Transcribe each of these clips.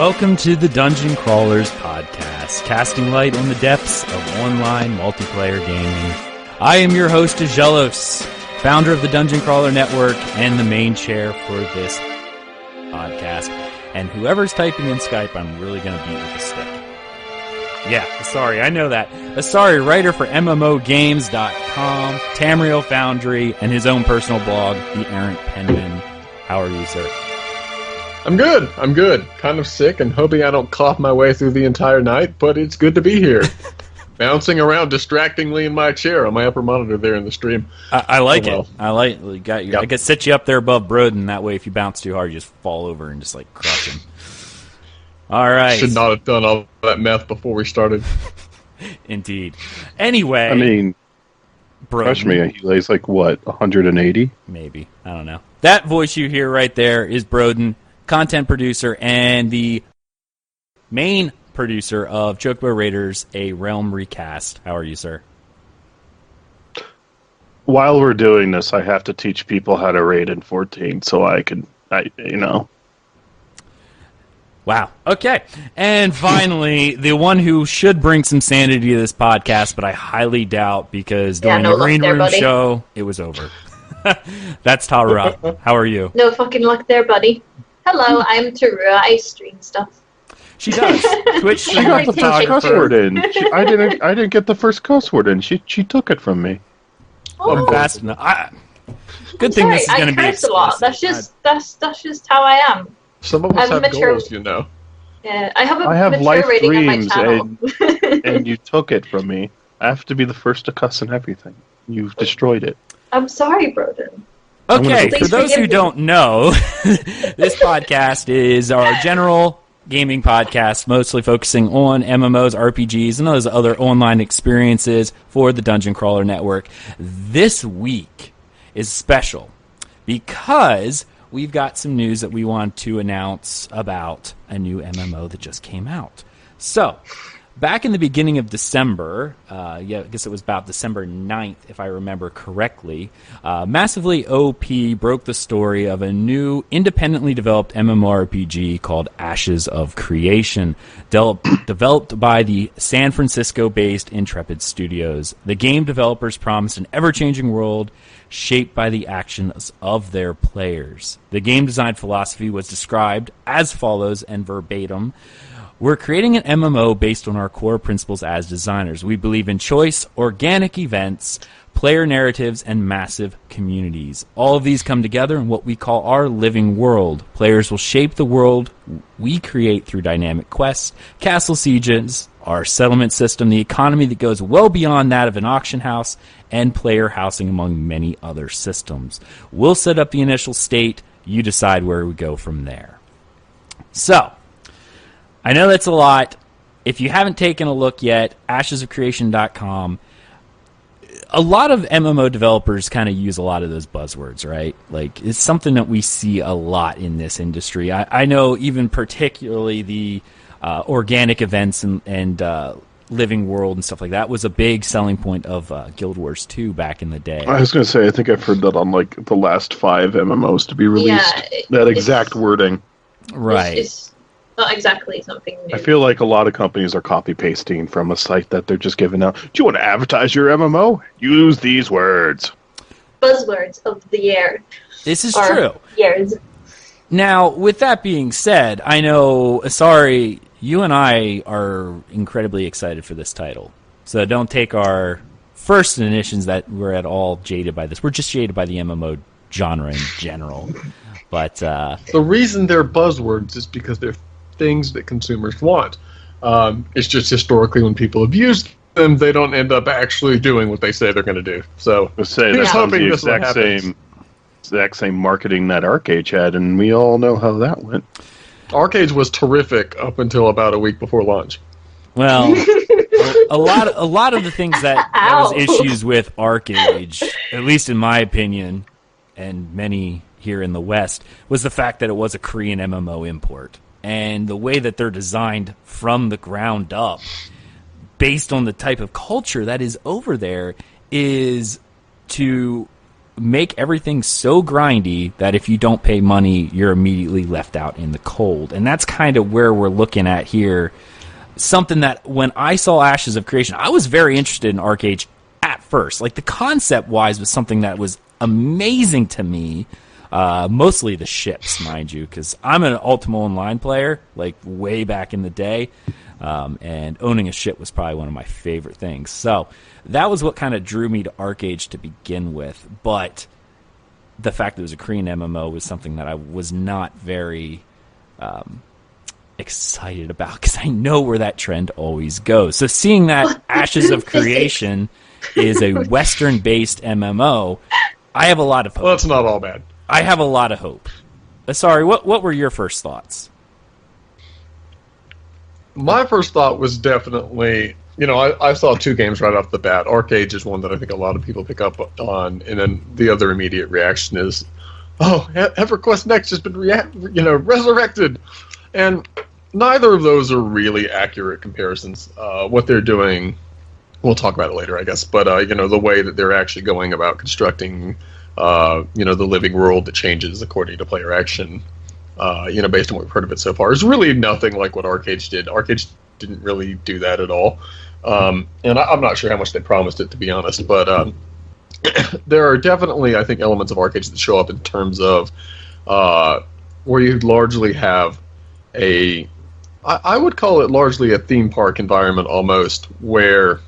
Welcome to the Dungeon Crawlers podcast, casting light on the depths of online multiplayer gaming. I am your host, Aggelos, founder of the Dungeon Crawler Network and the main chair for this podcast. And whoever's typing in Skype, I'm really going to beat with a stick. Yeah, Isarii, I know that. Isarii, writer for MMOGames.com, Tamriel Foundry, and his own personal blog, The Errant Penman. How are you, sir? I'm good. Kind of sick and hoping I don't cough my way through the entire night, but it's good to be here. Bouncing around distractingly in my chair on my upper monitor there in the stream. I like it. I could set you up there above Brodin. That way, if you bounce too hard, you just fall over and just, crush him. All right. Should not have done all that meth before we started. Indeed. Anyway. I mean, Brodin. crush me. He lays 180? Maybe. I don't know. That voice you hear right there is Brodin, content producer and the main producer of Chocobo Raiders, a Realm recast. How are you, sir? While we're doing this, I have to teach people how to raid in 14 so I can. Wow. Okay. And finally, the one who should bring some sanity to this podcast, but I highly doubt because during the Green Room show, it was over. That's Taruha. How are you? No fucking luck there, buddy. Hello, I'm Taruha. I stream stuff. She does. Twitch She got the first cuss word in. I didn't get the first cuss word in. She took it from me. I'm fast enough. Good thing this is going to be exclusive. A lot. That's just how I am. Some of us have goals, you know. Yeah, I have mature life rating on my dreams, channel. and you took it from me. I have to be the first to cuss and everything. You've destroyed it. I'm sorry, Brodin. Okay, for those who don't know, this podcast is our general gaming podcast, mostly focusing on MMOs, RPGs, and those other online experiences for the Dungeon Crawler Network. This week is special because we've got some news that we want to announce about a new MMO that just came out. So, back in the beginning of December, I guess it was about December 9th, if I remember correctly, MassivelyOP broke the story of a new independently developed MMORPG called Ashes of Creation, developed by the San Francisco-based Intrepid Studios. The game developers promised an ever-changing world shaped by the actions of their players. The game design philosophy was described as follows and verbatim: "We're creating an MMO based on our core principles as designers. We believe in choice, organic events, player narratives, and massive communities. All of these come together in what we call our living world. Players will shape the world we create through dynamic quests, castle sieges, our settlement system, the economy that goes well beyond that of an auction house, and player housing, among many other systems. We'll set up the initial state. You decide where we go from there." So, I know that's a lot. If you haven't taken a look yet, ashesofcreation.com, a lot of MMO developers kind of use a lot of those buzzwords, right? It's something that we see a lot in this industry. I know even particularly the organic events and living world and stuff like that was a big selling point of Guild Wars 2 back in the day. I was going to say, I think I've heard that on the last 5 MMOs to be released. Yeah, that exact wording. Right. It's not exactly something new. I feel like a lot of companies are copy-pasting from a site that they're just giving out. Do you want to advertise your MMO? Use these words. Buzzwords of the year. This is true. Years. Now, with that being said, I know, Isarii, you and I are incredibly excited for this title. So don't take our first initials that we're at all jaded by this. We're just jaded by the MMO genre in general. But the reason they're buzzwords is because they're things that consumers want. It's just historically when people have used them, they don't end up actually doing what they say they're going to do. So Let's say that's hoping the this will happen. exact same marketing that Arcade had, and we all know how that went. Arcades was terrific up until about a week before launch. well, a lot of the things that was issues with Arcade, at least in my opinion, and many here in the West, was the fact that it was a Korean MMO import. And the way that they're designed from the ground up, based on the type of culture that is over there, is to make everything so grindy that if you don't pay money, you're immediately left out in the cold. And that's kind of where we're looking at here. Something that when I saw Ashes of Creation, I was very interested in ArcAge at first. Like, the concept-wise was something that was amazing to me. Mostly the ships, mind you, because I'm an Ultima Online player, like way back in the day. And owning a ship was probably one of my favorite things. So that was what kind of drew me to ArcAge to begin with. But the fact that it was a Korean MMO was something that I was not very excited about, because I know where that trend always goes. So seeing that Ashes of Creation is a Western-based MMO, I have a lot of hope. Well, it's not all bad. I have a lot of hope. Sorry, what were your first thoughts? My first thought was definitely, I saw two games right off the bat. ArcAge is one that I think a lot of people pick up on, and then the other immediate reaction is, oh, EverQuest Next has been resurrected. And neither of those are really accurate comparisons. What they're doing, we'll talk about it later, I guess, but, the way that they're actually going about constructing, the living world that changes according to player action, based on what we've heard of it so far, is really nothing like what ArcAge did. ArcAge didn't really do that at all. And I'm not sure how much they promised it, to be honest, but there are definitely, I think, elements of ArcAge that show up in terms of where you largely have I would call it largely a theme park environment almost, where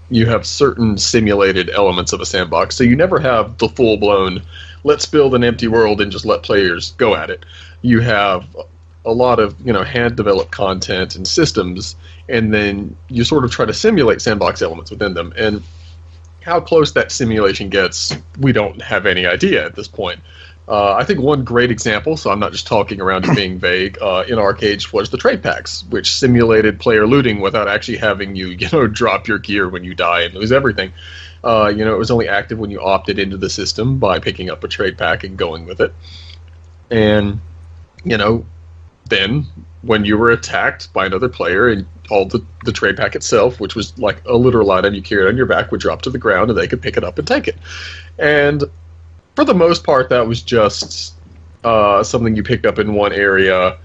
you have certain simulated elements of a sandbox. So you never have the full-blown, let's build an empty world and just let players go at it. You have a lot of, hand-developed content and systems, and then you sort of try to simulate sandbox elements within them. And how close that simulation gets, we don't have any idea at this point. I think one great example, so I'm not just talking around it being vague, in ArcAge was the trade packs, which simulated player looting without actually having you, drop your gear when you die and lose everything. It was only active when you opted into the system by picking up a trade pack and going with it. And, then when you were attacked by another player and all the trade pack itself, which was like a literal item you carried on your back, would drop to the ground and they could pick it up and take it. And for the most part, that was just something you picked up in one area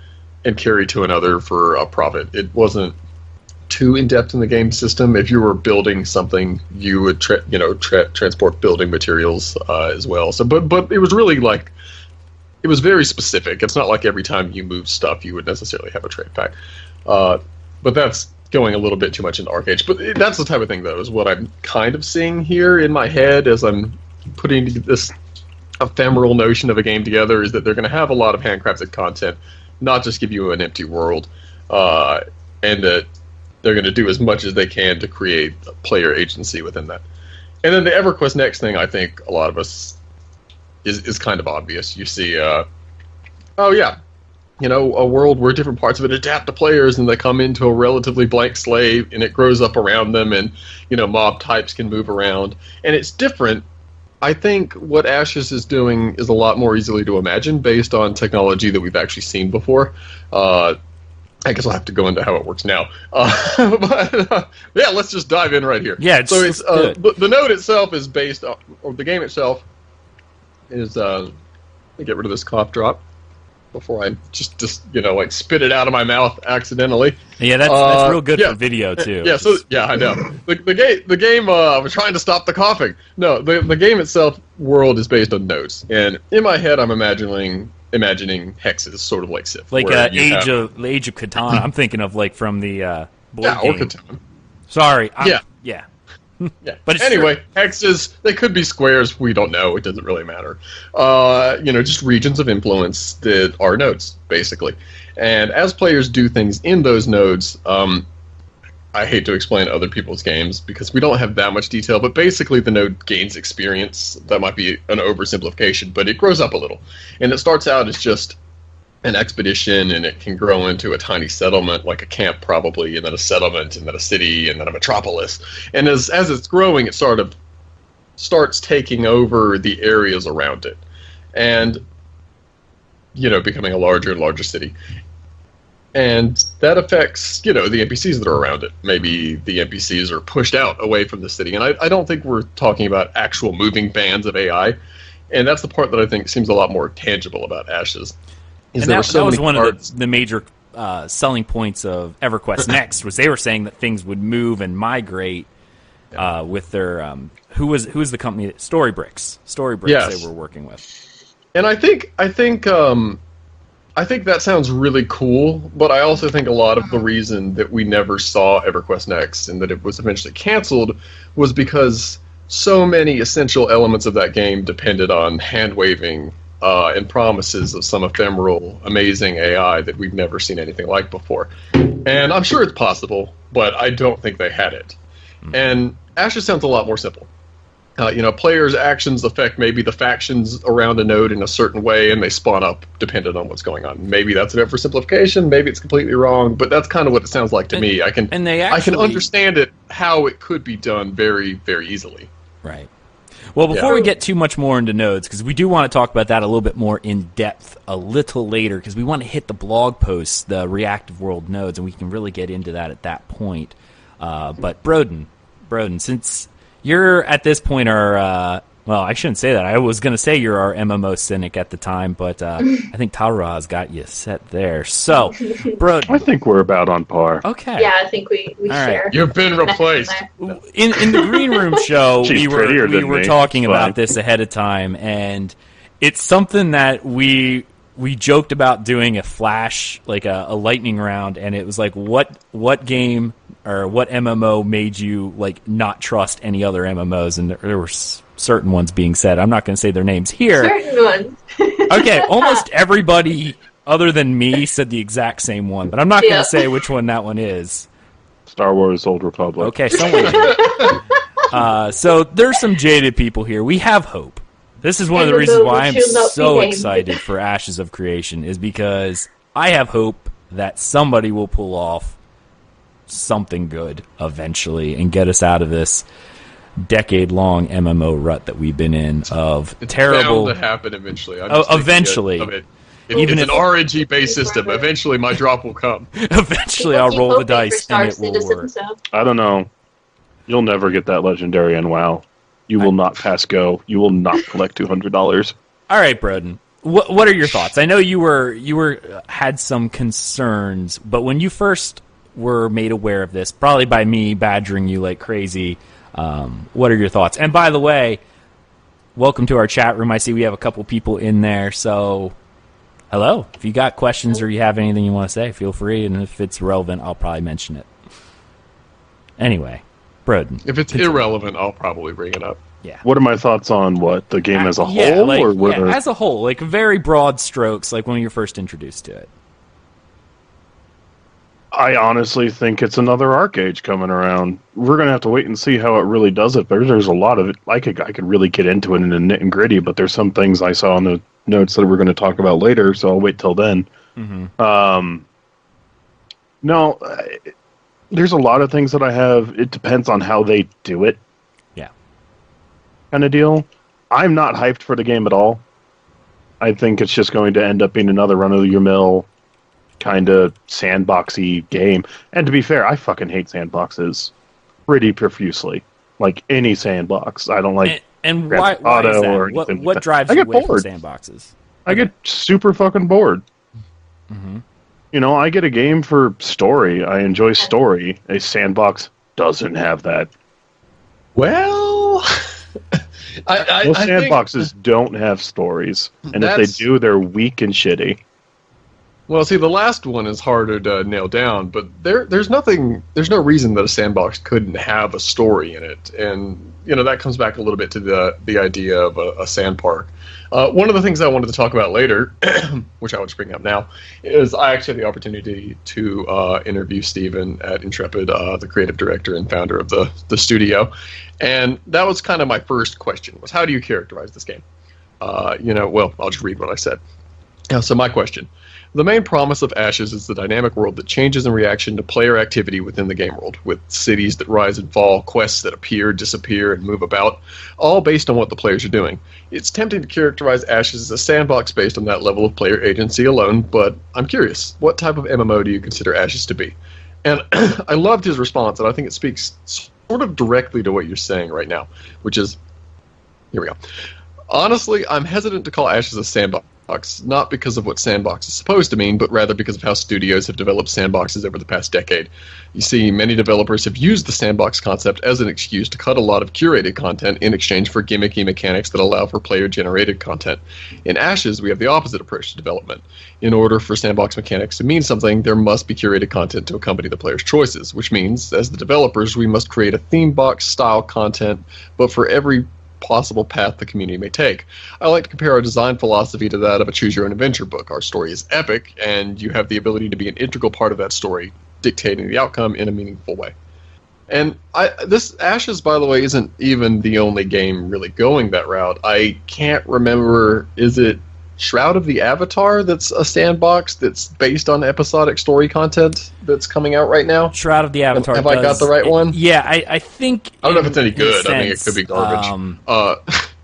and carried to another for a profit. It wasn't too in-depth in the game system. If you were building something, you would transport building materials as well. So, but it was really like, it was very specific. It's not like every time you move stuff, you would necessarily have a trade pack. But that's going a little bit too much into ArcAge. But that's the type of thing, though, is what I'm kind of seeing here in my head as I'm putting this ephemeral notion of a game together, is that they're going to have a lot of handcrafted content, not just give you an empty world, and that they're going to do as much as they can to create player agency within that. And then the EverQuest Next thing, I think a lot of us is kind of obvious. You see, a world where different parts of it adapt to players, and they come into a relatively blank slate, and it grows up around them, and mob types can move around, and it's different. I think what Ashes is doing is a lot more easily to imagine based on technology that we've actually seen before. I guess I'll have to go into how it works now. Let's just dive in right here. Yeah, so it's the node itself is based on, or the game itself is, let me get rid of this cough drop before I just spit it out of my mouth accidentally. Yeah, that's real good for video too. I know. The game I was trying to stop the coughing. No, the game itself world is based on nodes, and in my head I'm imagining hexes, sort of like Civ. Like Age of Catan. I'm thinking of like from the board game. Or Catan. Sorry. Yeah. Yeah, but anyway, hexes, they could be squares, we don't know, it doesn't really matter. Just regions of influence that are nodes, basically. And as players do things in those nodes, I hate to explain other people's games because we don't have that much detail, but basically the node gains experience. That might be an oversimplification, but it grows up a little. And it starts out as just an expedition, and it can grow into a tiny settlement, like a camp probably, and then a settlement, and then a city, and then a metropolis. And as it's growing, it sort of starts taking over the areas around it, and becoming a larger and larger city. And that affects, the NPCs that are around it. Maybe the NPCs are pushed out away from the city. And I don't think we're talking about actual moving bands of AI. And that's the part that I think seems a lot more tangible about Ashes. And that was one of the major selling points of EverQuest Next, was they were saying that things would move and migrate with their who was the company? Storybricks. Yes. They were working with. And I think that sounds really cool, but I also think a lot of the reason that we never saw EverQuest Next and that it was eventually canceled was because so many essential elements of that game depended on hand-waving and promises of some ephemeral, amazing AI that we've never seen anything like before. And I'm sure it's possible, but I don't think they had it. Mm-hmm. And Ashes sounds a lot more simple. Players' actions affect maybe the factions around a node in a certain way, and they spawn up dependent on what's going on. Maybe that's an oversimplification, maybe it's completely wrong, but that's kind of what it sounds like to me. I can understand it, how it could be done very, very easily. Right. Well, before we get too much more into nodes, because we do want to talk about that a little bit more in depth a little later, because we want to hit the blog posts, the reactive world nodes, and we can really get into that at that point. But Brodin, since you're at this point well, I shouldn't say that. I was going to say you're our MMO cynic at the time, but I think Taruha's got you set there. So, Brodin. I think we're about on par. Okay. Yeah, I think we share. Right. You've been replaced. In the Green Room show, we were talking about fine. this ahead of time, and it's something that we joked about doing a flash, like a lightning round, and it was like, what game or what MMO made you not trust any other MMOs? And there were certain ones being said. I'm not going to say their names here. Certain ones. Okay, almost everybody other than me said the exact same one, but I'm not going to say which one that one is. Star Wars Old Republic. Okay, someone did. So there's some jaded people here. We have hope. This is one of the reasons why I'm so excited for Ashes of Creation, is because I have hope that somebody will pull off something good eventually and get us out of this decade-long MMO rut that we've been in of terrible... It's bound to happen eventually. Eventually. Even if it's an RNG-based system, eventually my drop will come. Eventually I'll roll the dice and it will work. I don't know. You'll never get that legendary in WoW. You will not pass go. You will not collect $200. All right, Brodin. What are your thoughts? I know you had some concerns, but when you first were made aware of this, probably by me badgering you like crazy, what are your thoughts? And by the way, welcome to our chat room. I see we have a couple people in there, so hello. If you got questions or you have anything you want to say, feel free, and if it's relevant, I'll probably mention it. Anyway, Brodin. If it's irrelevant, I'll probably bring it up. Yeah. What are my thoughts on what? The game as a whole? As a whole. Like very broad strokes, like when you're first introduced to it. I honestly think it's another Arc Age coming around. We're going to have to wait and see how it really does it. But there's a lot of it. I could really get into it in the nit and gritty, but there's some things I saw in the notes that we're going to talk about later, so I'll wait till then. Mm-hmm. No, there's a lot of things that I have. It depends on how they do it. Yeah. Kind of deal. I'm not hyped for the game at all. I think it's just going to end up being another run-of-the-mill kind of sandboxy game. And to be fair, I fucking hate sandboxes pretty profusely. Like any sandbox. I don't like and why is that? What drives you away from sandboxes? I get super fucking bored. Mm-hmm. You know, I get a game for story. I enjoy story. A sandbox doesn't have that. Well, most sandboxes don't have stories. And if they do, they're weak and shitty. Well, see, the last one is harder to nail down, but there's no reason that a sandbox couldn't have a story in it, and that comes back a little bit to the idea of a sand park. One of the things I wanted to talk about later, which I will just bring up now, is I actually had the opportunity to interview Steven at Intrepid, the creative director and founder of the studio, and that was kind of my first question: was how do you characterize this game? Well, I'll just read what I said. So my question. The main promise of Ashes is the dynamic world that changes in reaction to player activity within the game world, with cities that rise and fall, quests that appear, disappear, and move about, all based on what the players are doing. It's tempting to characterize Ashes as a sandbox based on that level of player agency alone, but I'm curious, what type of MMO do you consider Ashes to be? And I loved his response, and I think it speaks sort of directly to what you're saying right now, which is, here we go. Honestly, I'm hesitant to call Ashes a sandbox, not because of what sandbox is supposed to mean, but rather because of how studios have developed sandboxes over the past decade. You see, many developers have used the sandbox concept as an excuse to cut a lot of curated content in exchange for gimmicky mechanics that allow for player-generated content. In Ashes, we have the opposite approach to development. In order for sandbox mechanics to mean something, there must be curated content to accompany the player's choices, which means, as the developers, we must create a theme box-style content, but for every possible path the community may take. I like to compare our design philosophy to that of a choose-your-own-adventure book. Our story is epic, and you have the ability to be an integral part of that story, dictating the outcome in a meaningful way. And this Ashes, by the way, isn't even the only game really going that route. I can't remember, is it Shroud of the Avatar that's a sandbox that's based on episodic story content that's coming out right now? Shroud of the Avatar. Have I got the right one? Yeah, I think. I don't know if it's any good. I think it could be garbage.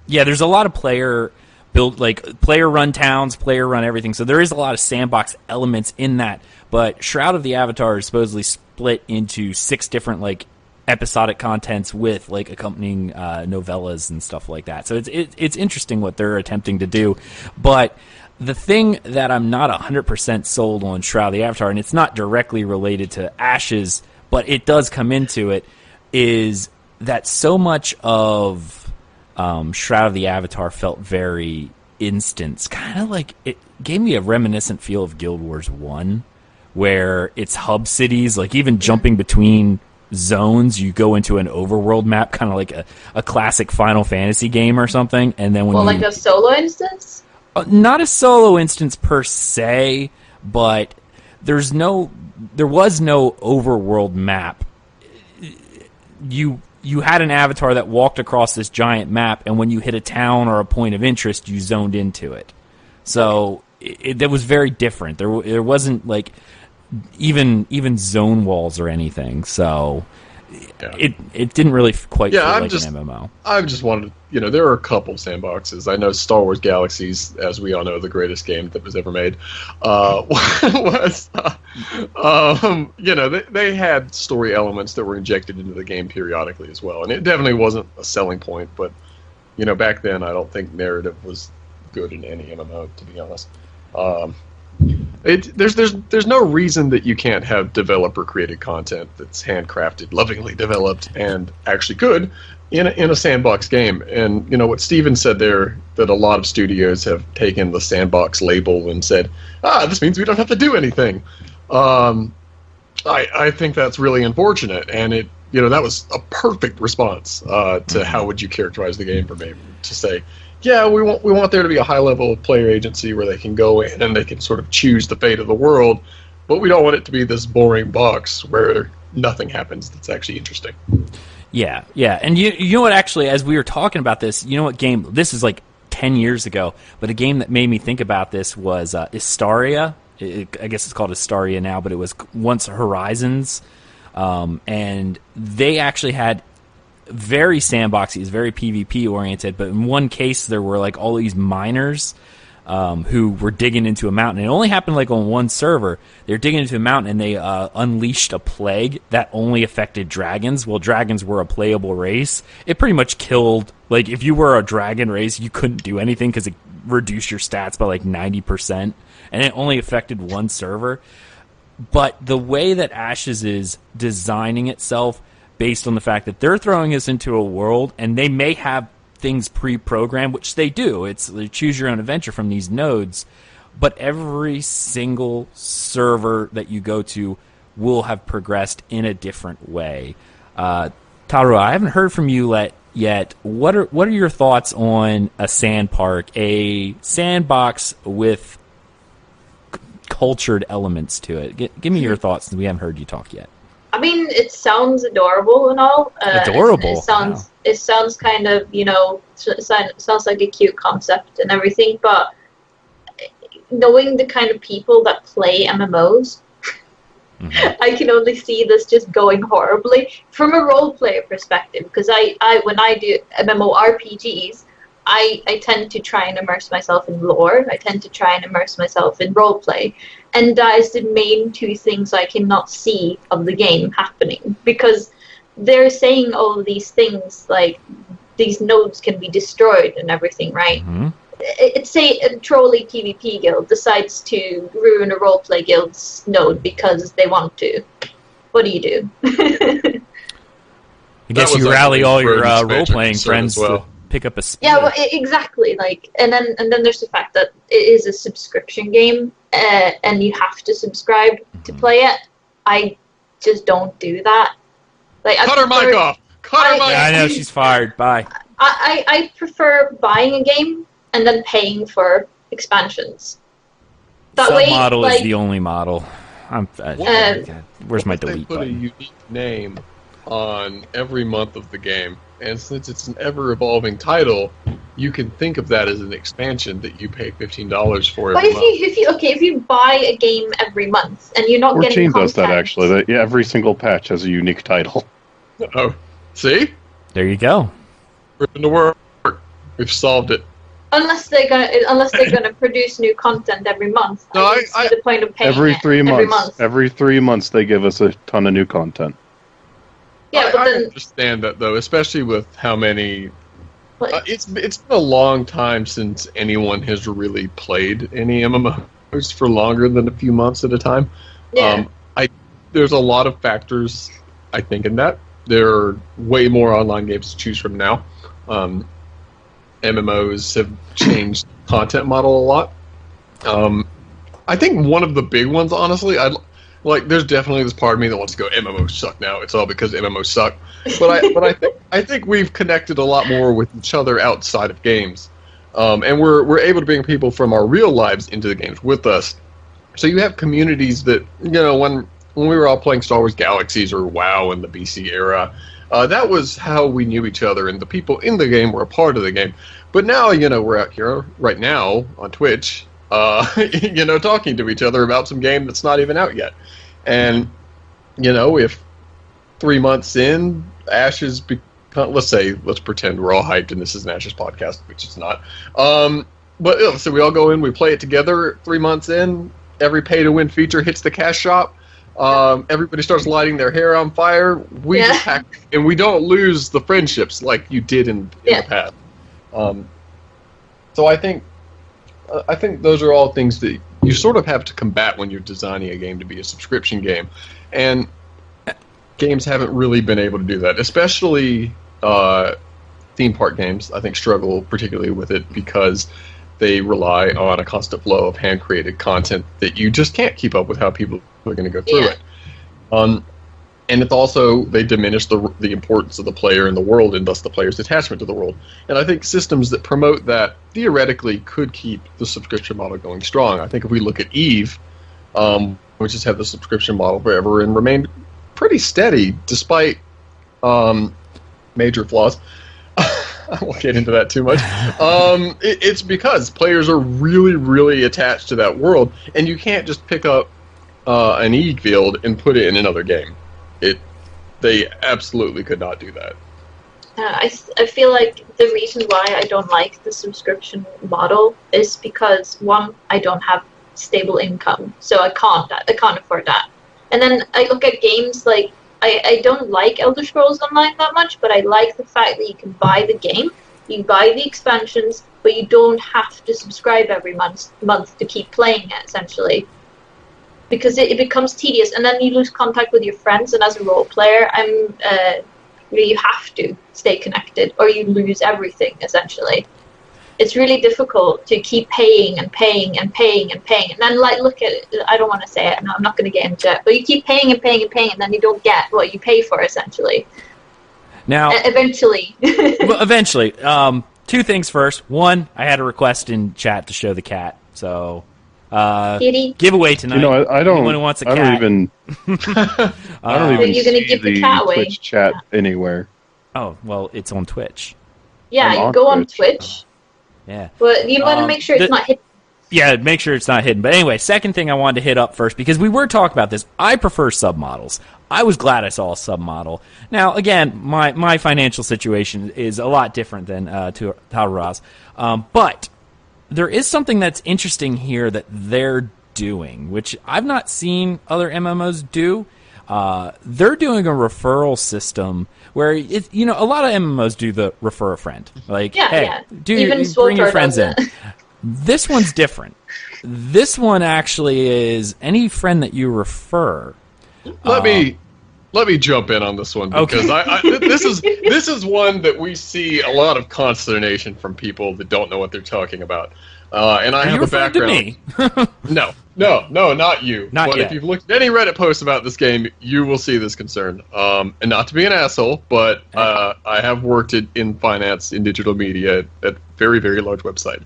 Yeah, there's a lot of player run towns, player run everything. So there is a lot of sandbox elements in that. But Shroud of the Avatar is supposedly split into 6 different episodic contents with accompanying novellas and stuff like that. So it's interesting what they're attempting to do. But the thing that I'm not 100% sold on Shroud of the Avatar, and it's not directly related to Ashes, but it does come into it, is that so much of Shroud of the Avatar felt very instance. Kind of like it gave me a reminiscent feel of Guild Wars 1, where it's hub cities, even jumping between zones, you go into an overworld map, kind of like a classic Final Fantasy game or something, and then like a solo instance? Not a solo instance per se, but there was no overworld map. You had an avatar that walked across this giant map, and when you hit a town or a point of interest, you zoned into it. So it was very different. There wasn't even zone walls or anything, so it didn't really quite feel like an MMO. I just wanted to, there are a couple sandboxes. I know Star Wars Galaxies, as we all know, the greatest game that was ever made, they had story elements that were injected into the game periodically as well, and it definitely wasn't a selling point, but, back then I don't think narrative was good in any MMO, to be honest. There's no reason that you can't have developer created content that's handcrafted, lovingly developed, and actually good in a sandbox game. And what Steven said there, that a lot of studios have taken the sandbox label and said, this means we don't have to do anything. I think that's really unfortunate, and that was a perfect response to how would you characterize the game for me, to say, yeah, we want there to be a high level of player agency where they can go in and they can sort of choose the fate of the world, but we don't want it to be this boring box where nothing happens that's actually interesting. Yeah. And you know what, actually, as we were talking about this, what game, this is 10 years ago, but a game that made me think about this was Isarii. I guess it's called Isarii now, but it was once Horizons, and they actually had very sandboxy, very PvP oriented, but in one case there were all these miners who were digging into a mountain. It only happened on one server. They were digging into a mountain and they unleashed a plague that only affected dragons. Well, dragons were a playable race. It pretty much killed, if you were a dragon race, you couldn't do anything because it reduced your stats by 90%, and it only affected one server. But the way that Ashes is designing itself, based on the fact that they're throwing us into a world, and they may have things pre-programmed, which they do. It's choose your own adventure from these nodes, but every single server that you go to will have progressed in a different way. Taruha, I haven't heard from you yet. What are your thoughts on a sandbox with cultured elements to it? Give me your thoughts. We haven't heard you talk yet. I mean, it sounds adorable and all. Adorable. It sounds kind of, sounds like a cute concept and everything. But knowing the kind of people that play MMOs, I can only see this just going horribly from a role player perspective. Because when I do MMORPGs, I tend to try and immerse myself in lore. I tend to try and immerse myself in roleplay. And that is the main two things I cannot see of the game happening. Because they're saying all of these things, like these nodes can be destroyed and everything, right? Mm-hmm. It's say a trolly PvP guild decides to ruin a roleplay guild's node because they want to. What do you do? I guess you rally all your role-playing friends to pick up a spear. Yeah, well, exactly. Like, and then there's the fact that it is a subscription game, and you have to subscribe to play it. I just don't do that. Like, Cut her mic off. Cut her mic off. Yeah, I know she's fired. Bye. I prefer buying a game and then paying for expansions. That way, Submodel like, is the only model. Where's my delete They put a button? unique name on every month of the game, and since it's an ever-evolving title, you can think of that as an expansion that you pay $15 for but every month. if you buy a game every month and you're not getting Team does that content- actually. Yeah, every single patch has a unique title. Oh, see? There you go. We're in the work. We've solved it. Unless they're gonna produce new content every month. No, I don't see the point of paying Every it 3 every months. month. Every 3 months they give us a ton of new content. Yeah, but I then understand that though, especially with how many. like, It's been a long time since anyone has really played any MMOs for longer than a few months at a time. yeah. There's a lot of factors, I think, in that. There are way more online games to choose from now. MMOs have changed the content model a lot. I think one of the big ones, honestly, there's definitely this part of me that wants to go, MMOs suck now. It's all because MMOs suck. But I think we've connected a lot more with each other outside of games, and we're able to bring people from our real lives into the games with us. So you have communities that, when we were all playing Star Wars Galaxies or WoW in the BC era, that was how we knew each other, and the people in the game were a part of the game. But now, we're out here right now on Twitch, talking to each other about some game that's not even out yet. And, if 3 months in, Ashes become, let's pretend we're all hyped and this is an Ashes podcast, which it's not. But so we all go in, we play it together. 3 months in, every pay-to-win feature hits the cash shop. Everybody starts lighting their hair on fire. We just pack, and we don't lose the friendships like you did in the past. So I think those are all things that you sort of have to combat when you're designing a game to be a subscription game, and games haven't really been able to do that. Especially theme park games, I think, struggle particularly with it because they rely on a constant flow of hand-created content that you just can't keep up with how people are going to go through it. And it's also, they diminish the importance of the player in the world and thus the player's attachment to the world. And I think systems that promote that theoretically could keep the subscription model going strong. I think if we look at EVE, which has had the subscription model forever and remained pretty steady despite major flaws. I won't get into that too much. It's because players are really, really attached to that world, and you can't just pick up an EVE field and put it in another game. They absolutely could not do that. I feel like the reason why I don't like the subscription model is because, one, I don't have stable income, so I can't afford that. And then I look at games like, I don't like Elder Scrolls Online that much, but I like the fact that you can buy the game, you buy the expansions, but you don't have to subscribe every month to keep playing it, essentially. Because it becomes tedious, and then you lose contact with your friends, and as a role player, you have to stay connected, or you lose everything, essentially. It's really difficult to keep paying and paying and paying and paying. And then, look at it. I don't want to say it, and I'm not going to get into it, but you keep paying and paying and paying, and then you don't get what you pay for, essentially. Now, eventually. Well, eventually. Two things first. One, I had a request in chat to show the cat, so Kitty. giveaway tonight. I don't. Anyone who wants a cat. I don't even. I don't even You're gonna see give the cat away. Twitch chat anywhere. Oh, well, it's on Twitch. Yeah, I'm you on go on Twitch. Twitch, Yeah. but you want to make sure it's not hidden. Yeah, make sure it's not hidden. But anyway, second thing I wanted to hit up first, because we were talking about this. I prefer submodels. I was glad I saw a submodel. Now, again, my financial situation is a lot different than Taruha's. But there is something that's interesting here that they're doing, which I've not seen other MMOs do. They're doing a referral system where a lot of MMOs do the refer a friend. Like, bring your friends in. This one's different. This one actually is any friend that you refer. Let me jump in on this one because this is one that we see a lot of consternation from people that don't know what they're talking about. And I have a background. To me? No, not you. Not but yet. If you've looked at any Reddit posts about this game, you will see this concern. And not to be an asshole, but I have worked in finance in digital media at very, very large website.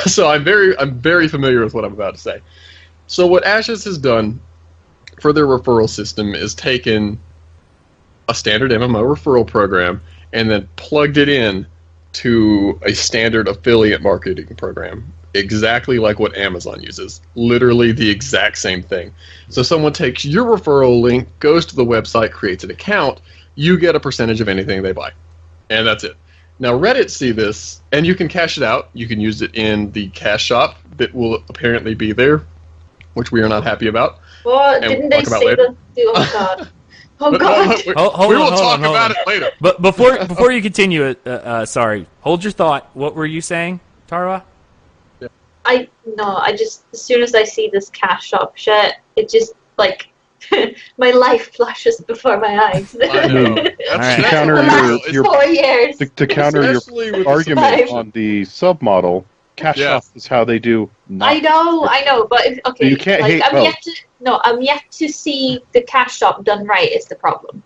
So I'm very familiar with what I'm about to say. So what Ashes has done for their referral system is taken a standard MMO referral program and then plugged it in to a standard affiliate marketing program, exactly like what Amazon uses. Literally the exact same thing. So someone takes your referral link, goes to the website, creates an account, you get a percentage of anything they buy. And that's it. Now Reddit see this, and you can cash it out. You can use it in the cash shop that will apparently be there, which we are not happy about. Well, didn't they say that? Oh god. Oh god. We will talk about it later. But before you continue, sorry, hold your thought. What were you saying, Taruha? I just, as soon as I see this cash shop shit, it just, like, my life flashes before my eyes. I know. To counter the last 4 years. To counter Especially your with argument the on the submodel, cash shop is how they do. I know, but okay. You can't hate both. I'm yet to see the cash shop done right is the problem.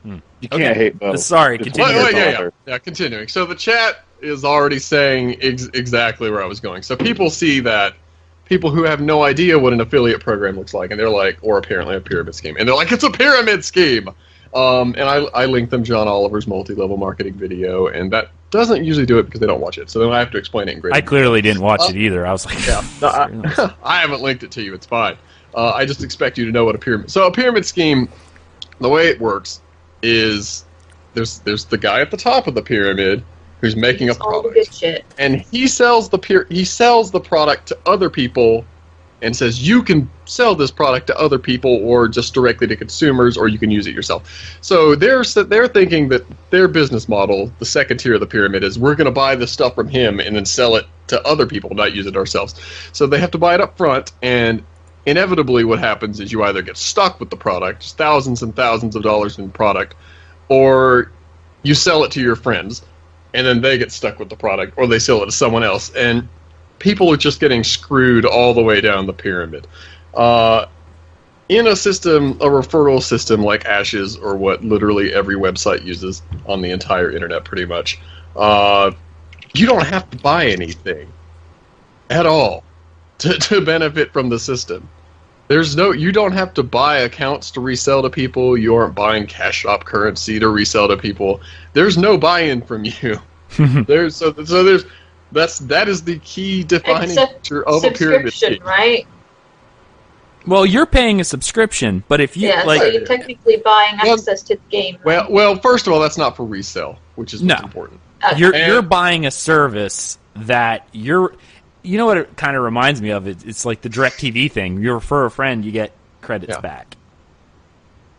You can't hate both. Sorry, continue. Yeah, continuing. So the chat is already saying exactly where I was going. So people see that, people who have no idea what an affiliate program looks like, and they're like, or apparently a pyramid scheme, and they're like, it's a pyramid scheme! And I linked them John Oliver's multi-level marketing video, and that doesn't usually do it because they don't watch it, so then I have to explain it in great I clearly didn't watch it either. I was like, I haven't linked it to you, it's fine. I just expect you to know what a pyramid... So a pyramid scheme, the way it works is there's the guy at the top of the pyramid who's making a All the product, good shit. and he sells the product to other people, and says you can sell this product to other people or just directly to consumers, or you can use it yourself. So they're thinking that their business model, the second tier of the pyramid, is we're going to buy this stuff from him and then sell it to other people, not use it ourselves. So they have to buy it up front, and inevitably what happens is you either get stuck with the product, just thousands and thousands of dollars in product, or you sell it to your friends, and then they get stuck with the product, or they sell it to someone else. And people are just getting screwed all the way down the pyramid. In a referral system like Ashes, or what literally every website uses on the entire internet pretty much, you don't have to buy anything at all to benefit from the system. You don't have to buy accounts to resell to people. You aren't buying cash shop currency to resell to people. There's no buy-in from you. That is the key defining feature of a pyramid scheme, right? Well, you're paying a subscription, but if you so you're technically buying access to the game. Right? Well, first of all, that's not for resale, which is what's important. Okay. You're buying a service that you know what it kind of reminds me of? It's like the DirecTV thing. You refer a friend, you get credits back.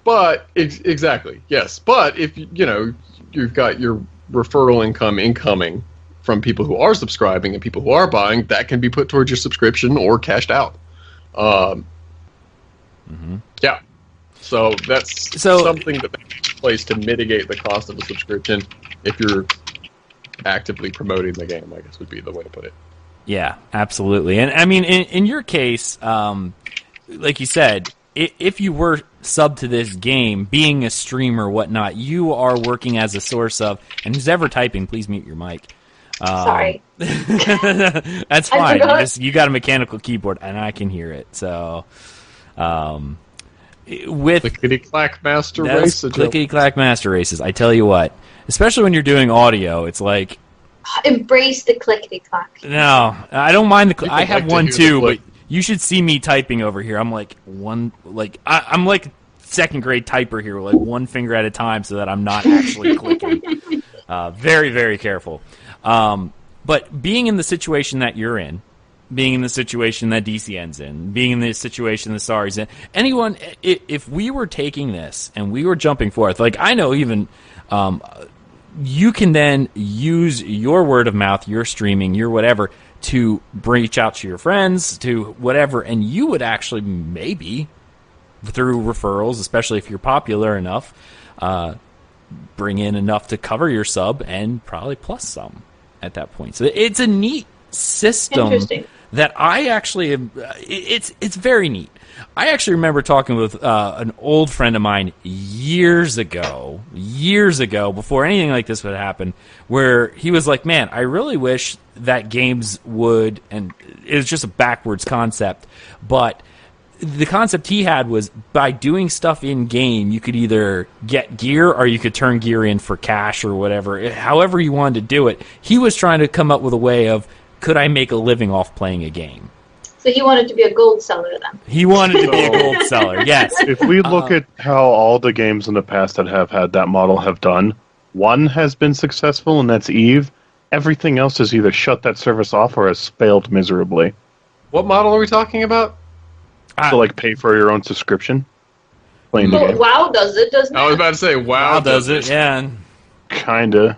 But exactly, yes. But if you've got your referral income incoming from people who are subscribing and people who are buying, that can be put towards your subscription or cashed out. Yeah. So that's something that takes place to mitigate the cost of a subscription if you're actively promoting the game, I guess would be the way to put it. Yeah, absolutely. And I mean, in your case, like you said, if you were sub to this game, being a streamer, whatnot, you are working as a source of, and who's ever typing, please mute your mic. Sorry. That's fine. You got a mechanical keyboard, and I can hear it. So, with clickety-clack master races. Clickety-clack master races. I tell you what, especially when you're doing audio, it's like Embrace the clickety clack. No, I don't mind the. I People have like to one hear the too, but click. you should see me typing over here. I'm like I'm like second grade typer here, like one finger at a time, so that I'm not actually clicking. Very, very careful. But being in the situation that you're in, being in the situation that DCN's in, being in the situation that Isarii's in, anyone, if we were taking this and we were jumping forth, like I know even. You can then use your word of mouth, your streaming, your whatever, to reach out to your friends, to whatever, and you would actually maybe, through referrals, especially if you're popular enough, bring in enough to cover your sub and probably plus some at that point. So it's a neat system that I actually, it's very neat. I actually remember talking with an old friend of mine years ago, before anything like this would happen, where he was like, man, I really wish that games would, and it was just a backwards concept, but the concept he had was by doing stuff in-game, you could either get gear or you could turn gear in for cash or whatever, however you wanted to do it. He was trying to come up with a way of, could I make a living off playing a game? So he wanted to be a gold seller then. He wanted to be a gold seller, yes. If we look at how all the games in the past that have had that model have done, one has been successful, and that's Eve. Everything else has either shut that service off or has failed miserably. What model are we talking about? So, like, pay for your own subscription? Playing the Well, game? WoW does it, doesn't it? I was about to say, WoW does it, yeah. Kinda.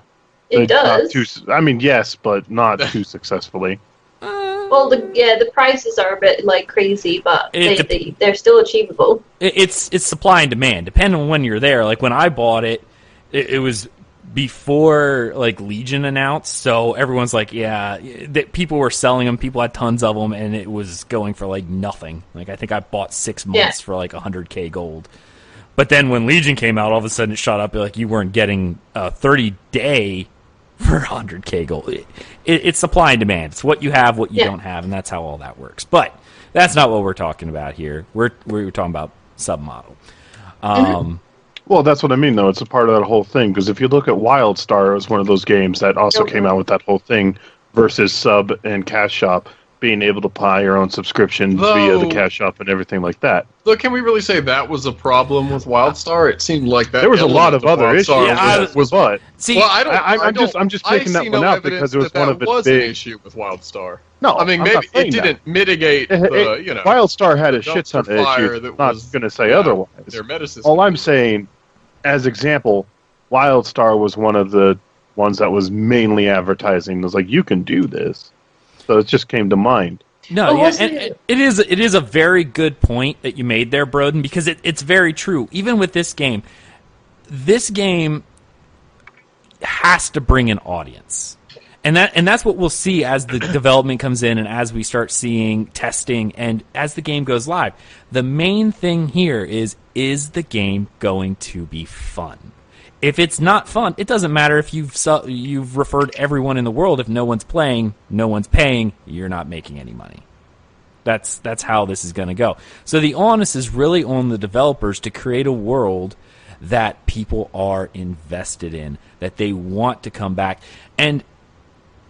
It does. Yes, but not too successfully. Well, the prices are a bit like crazy, but they're still achievable. It's supply and demand, depending on when you're there. Like when I bought it, it was before like Legion announced, so everyone's like, yeah, that people were selling them, people had tons of them, and it was going for like nothing. Like I think I bought 6 months for like 100k gold. But then when Legion came out, all of a sudden it shot up. Like you weren't getting a 30-day for 100k gold. It's supply and demand. It's what you have, what you don't have, and that's how all that works. But that's not what we're talking about here. We're talking about submodel. Well, that's what I mean, though. It's a part of that whole thing. Because if you look at WildStar, it was one of those games that also came out with that whole thing versus sub and cash shop being able to buy your own subscription via the cash shop and everything like that. So can we really say that was a problem with WildStar? It seemed like that there was a lot of other issues. See, well, I'm just picking that one out because it was one of its big an issue with WildStar. No, I mean maybe it didn't mitigate the WildStar had a shit ton of issues. I'm not going to say otherwise. Their medicine. All I'm saying, as example, WildStar was one of the ones that was mainly advertising. It was like, you can do this. So it just came to mind. No, yeah, and it is a very good point that you made there, Brodin, because it's very true. Even with this game has to bring an audience. And that's what we'll see as the development comes in and as we start seeing testing and as the game goes live. The main thing here is the game going to be fun? If it's not fun, it doesn't matter if you've referred everyone in the world. If no one's playing, no one's paying, you're not making any money. That's how this is going to go. So the onus is really on the developers to create a world that people are invested in, that they want to come back. And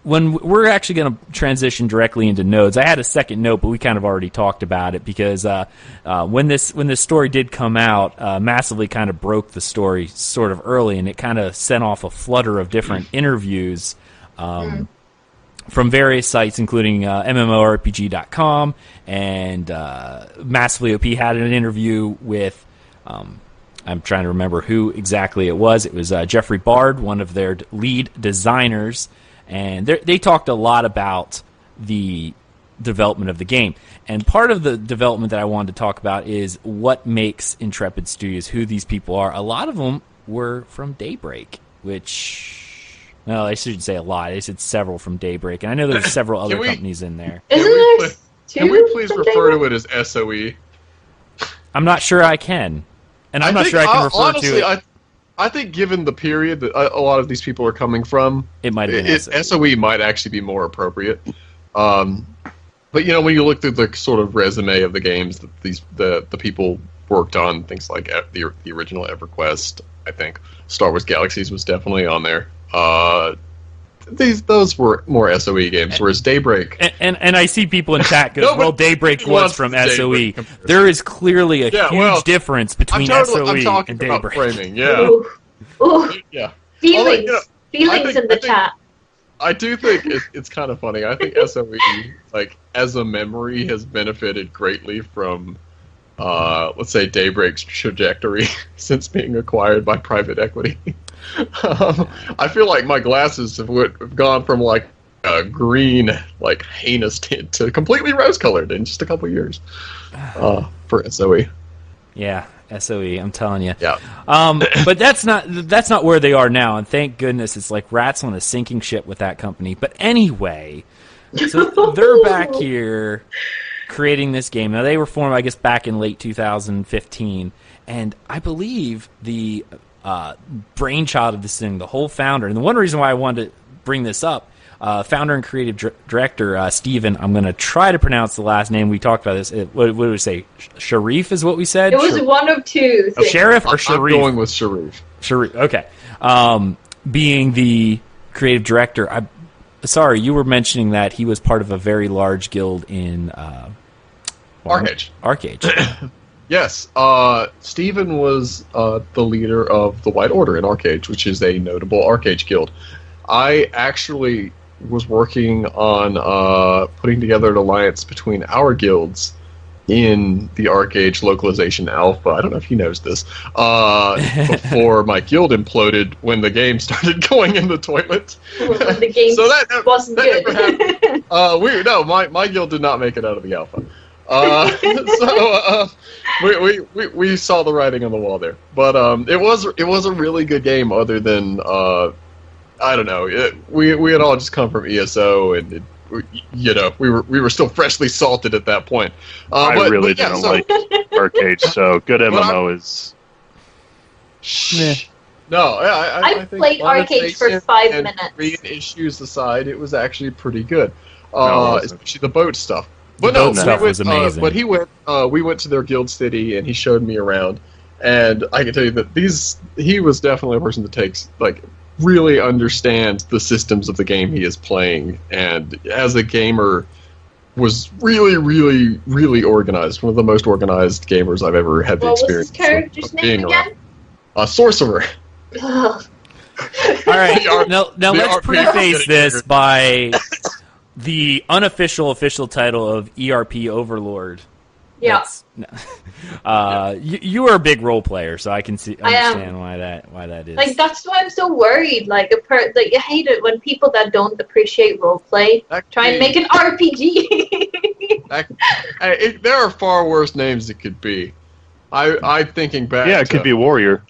when we're actually going to transition directly into nodes, I had a second note, but we kind of already talked about it because when this story did come out, Massively kind of broke the story sort of early, and it kind of sent off a flutter of different interviews from various sites, including MMORPG.com, and MassivelyOP had an interview with, I'm trying to remember who exactly it was. It was Jeffrey Bard, one of their lead designers. And they talked a lot about the development of the game. And part of the development that I wanted to talk about is what makes Intrepid Studios, who these people are. A lot of them were from Daybreak, which, well, I shouldn't say a lot. I said several from Daybreak. And I know there's several other companies in there. Can we please refer to it as SOE? I'm not sure I can. And I'm not sure I can refer to it. I think given the period that a lot of these people are coming from, it might have been SOE might actually be more appropriate. But when you look through the sort of resume of the games that the people worked on, things like the original EverQuest, I think Star Wars Galaxies was definitely on there. those were more SOE games, whereas Daybreak. And I see people in chat go, well, Daybreak was wants from the SOE. Daybreak comparison. There is clearly a huge difference between SOE I'm talking and about Daybreak. framing, yeah. Ooh. Yeah. Feelings. Although, Feelings in the chat. I do think it's kind of funny. I think SOE, like, as a memory, has benefited greatly from, let's say, Daybreak's trajectory since being acquired by private equity. I feel like my glasses have gone from, like, a green, like, heinous tint to completely rose-colored in just a couple years for SOE. Yeah, SOE, I'm telling you. Yeah. But that's not where they are now, and thank goodness it's like rats on a sinking ship with that company. But anyway, so they're back here creating this game. Now, they were formed, I guess, back in late 2015, and I believe the brainchild of this thing, the whole founder, and the one reason why I wanted to bring this up, founder and creative director Steven, I'm going to try to pronounce the last name. We talked about this. What did we say? Sharif is what we said? It was one of two things. Sheriff or Sharif? I'm going with Sharif. Sharif, okay. Being the creative director, sorry, you were mentioning that he was part of a very large guild in Arcade. Yes, Steven was the leader of the White Order in Arcade, which is a notable Arcade guild. I actually was working on putting together an alliance between our guilds in the Arcade localization alpha. I don't know if he knows this. Before my guild imploded when the game started going in the toilet. When the game wasn't good. My guild did not make it out of the alpha. We saw the writing on the wall there. But it was a really good game other than I don't know. We had all just come from ESO, and we were still freshly salted at that point. I really didn't like Arcade, so good MMO is. No, I think played Arcade for 5 minutes. Reissues aside, it was actually pretty good, No, especially the boat stuff. But no, stuff was amazing. But we went to their guild city, and he showed me around, and I can tell you that he was definitely a person that takes really understands the systems of the game he is playing, and as a gamer was really, really, really organized. One of the most organized gamers I've ever had the experience. What was his character's name again? Sorcerer. All right, now let's preface this by the unofficial official title of ERP Overlord. Yeah. You are a big role player, so I can understand why that is. Like, that's why I'm so worried. I hate it when people that don't appreciate role play try and make an RPG. There are far worse names it could be. I'm thinking back. Yeah, it could be Warrior.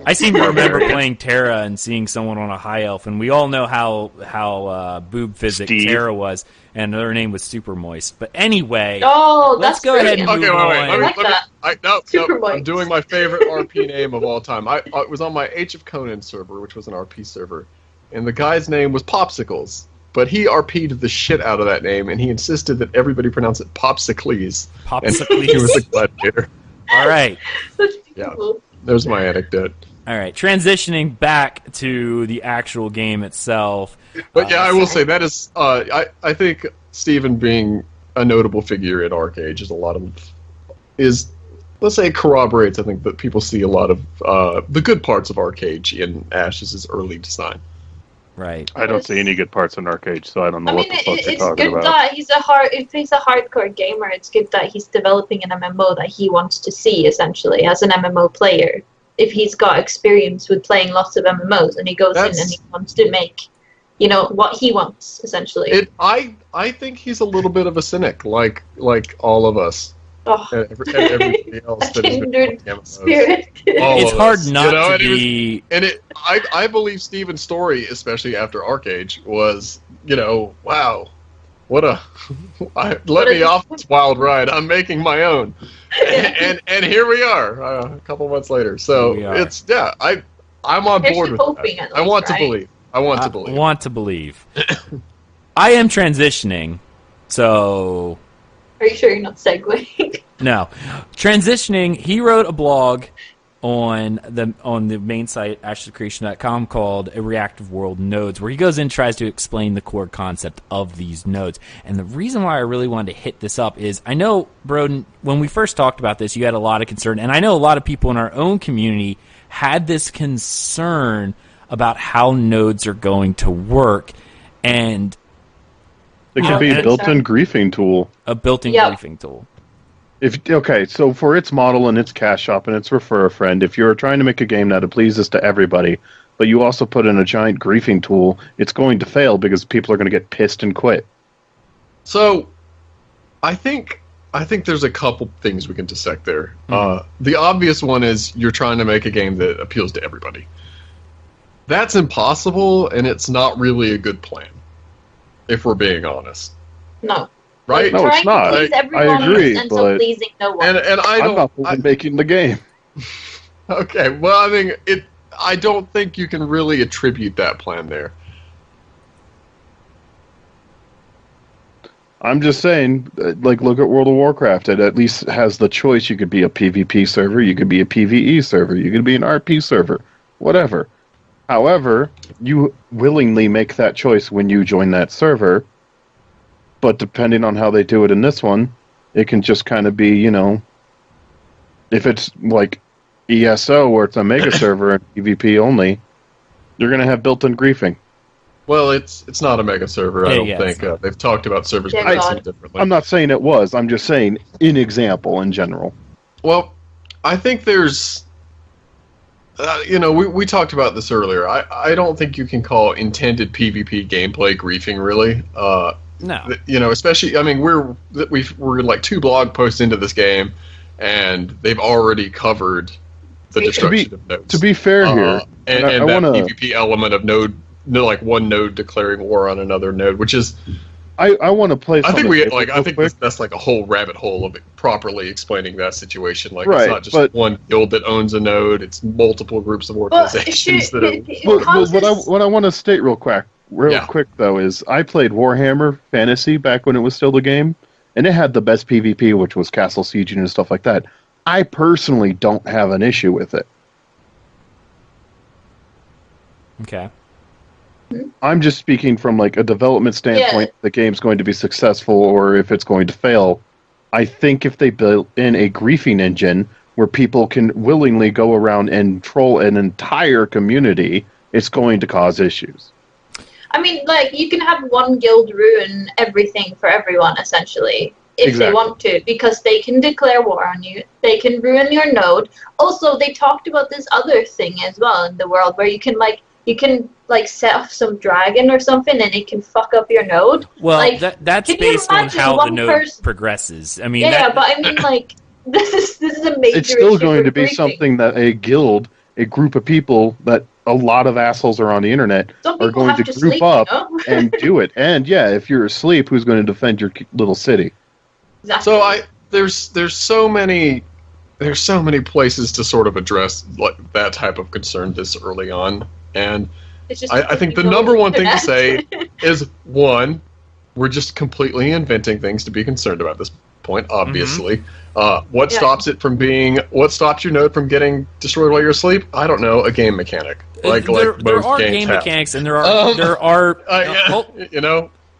I seem to remember playing Terra and seeing someone on a high elf, and we all know how boob physic Terra was, and her name was Super Moist. But anyway, let's go ahead and move on. I like that. I'm doing my favorite RP name of all time. I was on my Age of Conan server, which was an RP server, and the guy's name was Popsicles. But he RP'd the shit out of that name, and he insisted that everybody pronounce it Popsicles. Popsicles. And he was a gladiator. All right. Yeah. There's my anecdote. All right, transitioning back to the actual game itself. But I will say that is, I think Steven being a notable figure in Arcade let's say, corroborates. I think that people see a lot of the good parts of Arcade in Ash's early design. Right. I don't see any good parts in Arcade, so I don't know what the fuck you're talking about. If he's a hardcore gamer, it's good that he's developing an MMO that he wants to see, essentially, as an MMO player. If he's got experience with playing lots of MMOs, and he goes in and he wants to make, what he wants, essentially. I think he's a little bit of a cynic, like all of us. Oh. Everybody else that has been playing MMOs. Spirit. It's hard not to be. I believe Steven's story, especially after Arcade, was, wow, let me off this wild ride. I'm making my own. And here we are, a couple months later. So I'm on board with that. I want to believe. I want to believe. I am transitioning, so. Are you sure you're not segueing? No. Transitioning, he wrote a blog on the main site ashleycreation.com called A Reactive World Nodes, where he goes in and tries to explain the core concept of these nodes. And the reason why I really wanted to hit this up is I know, Brodin, when we first talked about this, you had a lot of concern, and I know a lot of people in our own community had this concern about how nodes are going to work, and it can be a built-in griefing tool. A built-in griefing tool. So for its model and its cash shop and its refer a friend, if you're trying to make a game that pleases to everybody, but you also put in a giant griefing tool, it's going to fail because people are going to get pissed and quit. So, I think there's a couple things we can dissect there. The obvious one is you're trying to make a game that appeals to everybody. That's impossible, and it's not really a good plan, if we're being honest. No. Right? No, it's not. I agree, but pleasing no one. And I'm not making the game. Okay, well, I mean, I don't think you can really attribute that plan there. I'm just saying, like, look at World of Warcraft. It at least has the choice. You could be a PvP server, you could be a PvE server, you could be an RP server, whatever. However, you willingly make that choice when you join that server. But depending on how they do it in this one, it can just kind of be, you know, if it's like ESO where it's a mega server and PvP only, you're going to have built-in griefing. Well, it's not a mega server, I don't think. They've talked about servers pricing differently. I'm not saying it was. I'm just saying in example, in general. Well, I think there's... we talked about this earlier. I don't think you can call intended PvP gameplay griefing, really. No. Especially, I mean, we're like 2 blog posts into this game, and they've already covered the destruction of nodes. To be fair here, and that PvP element of one node declaring war on another node, which is... I want to play. I think that's like a whole rabbit hole of properly explaining that situation. Like, right, it's not just one guild that owns a node; it's multiple groups of organizations that are. What I want to state real quick though is I played Warhammer Fantasy back when it was still the game, and it had the best PvP, which was Castle Sieging and stuff like that. I personally don't have an issue with it. Okay. I'm just speaking from like a development standpoint. The game's going to be successful or if it's going to fail. I think if they built in a griefing engine where people can willingly go around and troll an entire community, it's going to cause issues. I mean, like, you can have one guild ruin everything for everyone, essentially, if they want to, because they can declare war on you, they can ruin your node. Also, they talked about this other thing as well in the world where you can set off some dragon or something and it can fuck up your node. Well, that's based on how the node progresses. I mean, but I mean, like, this is a major It's still issue going to be griefing. something that a guild, a group of people that a lot of assholes are on the internet are going to group sleep, up and do it. And yeah, if you're asleep, who's going to defend your little city? Exactly. So there's so many places to sort of address like that type of concern this early on. And I think the number one thing to say is, one, we're just completely inventing things to be concerned about at this point, obviously. What stops your node from getting destroyed while you're asleep? I don't know, a game mechanic. There are game mechanics, and there are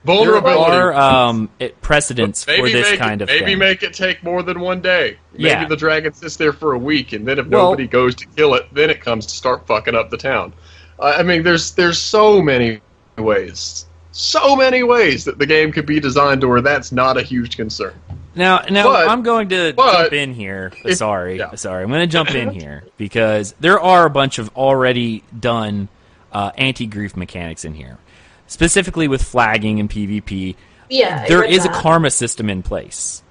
vulnerability. There are precedents for this kind of thing. Maybe make it take more than one day. Maybe the dragon sits there for a week, and then if nobody goes to kill it, then it comes to start fucking up the town. I mean, there's so many ways that the game could be designed to where that's not a huge concern. Now, I'm going to jump in here. Sorry, I'm going to jump in here because there are a bunch of already done anti-grief mechanics in here, specifically with flagging and PvP. Yeah, there is a karma system in place,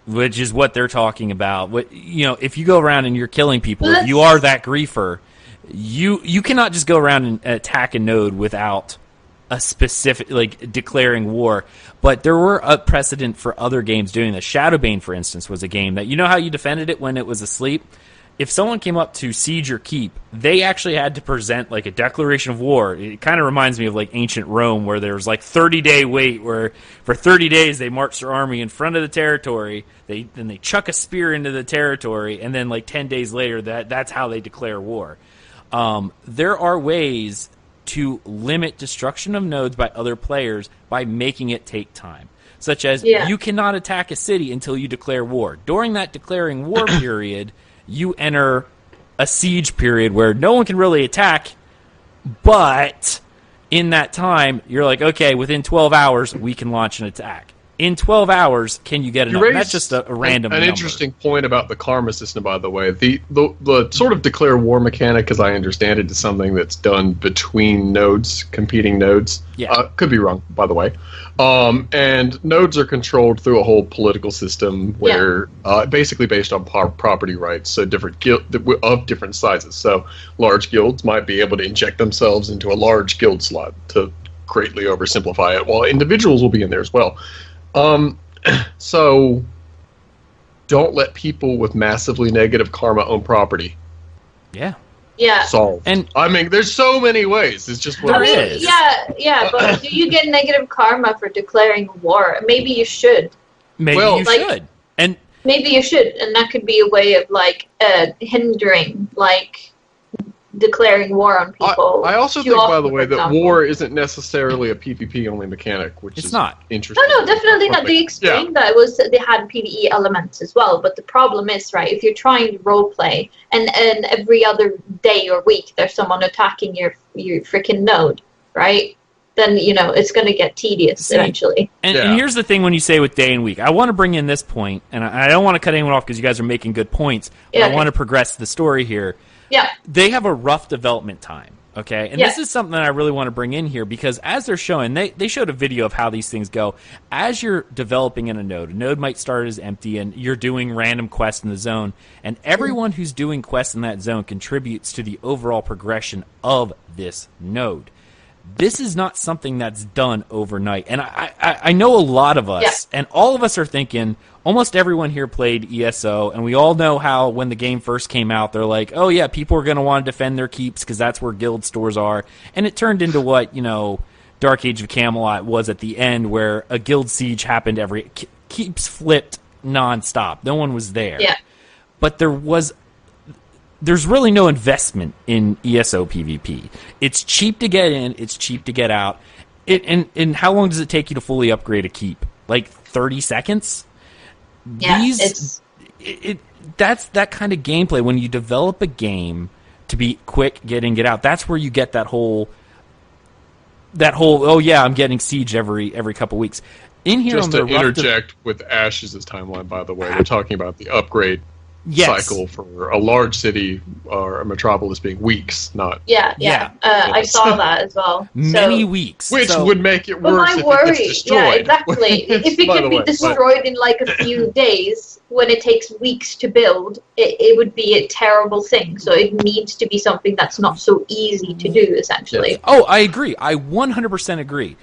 which is what they're talking about. If you go around and you're killing people, if you are that griefer, you cannot just go around and attack a node without a specific, declaring war. But there were a precedent for other games doing this. Shadowbane, for instance, was a game that, you know how you defended it when it was asleep? if someone came up to siege your keep, they actually had to present like a declaration of war. It kind of reminds me of like ancient Rome, where there was like 30-day wait, where for 30 days they march their army in front of the territory. Then they chuck a spear into the territory, and then like 10 days later, that's how they declare war. There are ways to limit destruction of nodes by other players by making it take time. Such as you cannot attack a city until you declare war. During that declaring war period, you enter a siege period where no one can really attack, but in that time, you're like, okay, within 12 hours, we can launch an attack. In 12 hours, can you get enough? That's just a random number. An interesting point about the karma system, by the way. The sort of declare war mechanic, as I understand it, is something that's done between nodes, competing nodes. Yeah. Could be wrong, by the way. And nodes are controlled through a whole political system where, basically based on property rights, so different of different sizes. So large guilds might be able to inject themselves into a large guild slot to greatly oversimplify it, while individuals will be in there as well. So don't let people with massively negative karma own property. Yeah. Yeah. Solved. And I mean, there's so many ways. It's just what it is. Yeah, but do you get negative karma for declaring war? Maybe you should. Maybe you should. And maybe you should, and that could be a way of like hindering like declaring war on people. I also think, by the way, that war isn't necessarily a PvP only mechanic, which is not interesting. No, definitely not. They explained that they had PvE elements as well, but the problem is, right, if you're trying to roleplay and every other day or week there's someone attacking your freaking node, right? Then, it's going to get tedious eventually. And here's the thing when you say with day and week. I want to bring in this point, and I don't want to cut anyone off because you guys are making good points, but I want to progress the story here. Yeah. They have a rough development time, okay? And this is something that I really want to bring in here because as they're showing, they showed a video of how these things go. As you're developing in a node might start as empty and you're doing random quests in the zone, and everyone who's doing quests in that zone contributes to the overall progression of this node. This is not something that's done overnight. And I know a lot of us, and all of us are thinking, almost everyone here played ESO, and we all know how when the game first came out, they're like, oh yeah, people are going to want to defend their keeps because that's where guild stores are. And it turned into what, Dark Age of Camelot was at the end, where a guild siege happened keeps flipped nonstop. No one was there. Yeah. But there's really no investment in ESO PvP. It's cheap to get in, it's cheap to get out. And how long does it take you to fully upgrade a keep? Like 30 seconds? Yeah, that's that kind of gameplay. When you develop a game to be quick, get in, get out, that's where you get that whole oh yeah, I'm getting siege every couple weeks. In here, just to interject with Ash's timeline, by the way, they're talking about the upgrade cycle for a large city or a metropolis being weeks, not I saw that as well. Many weeks, which would make it worse if it gets destroyed. Yeah, exactly. If it can be destroyed in like a few days, when it takes weeks to build, it would be a terrible thing. So it needs to be something that's not so easy to do, essentially. Yes. Oh, I agree. I 100% agree.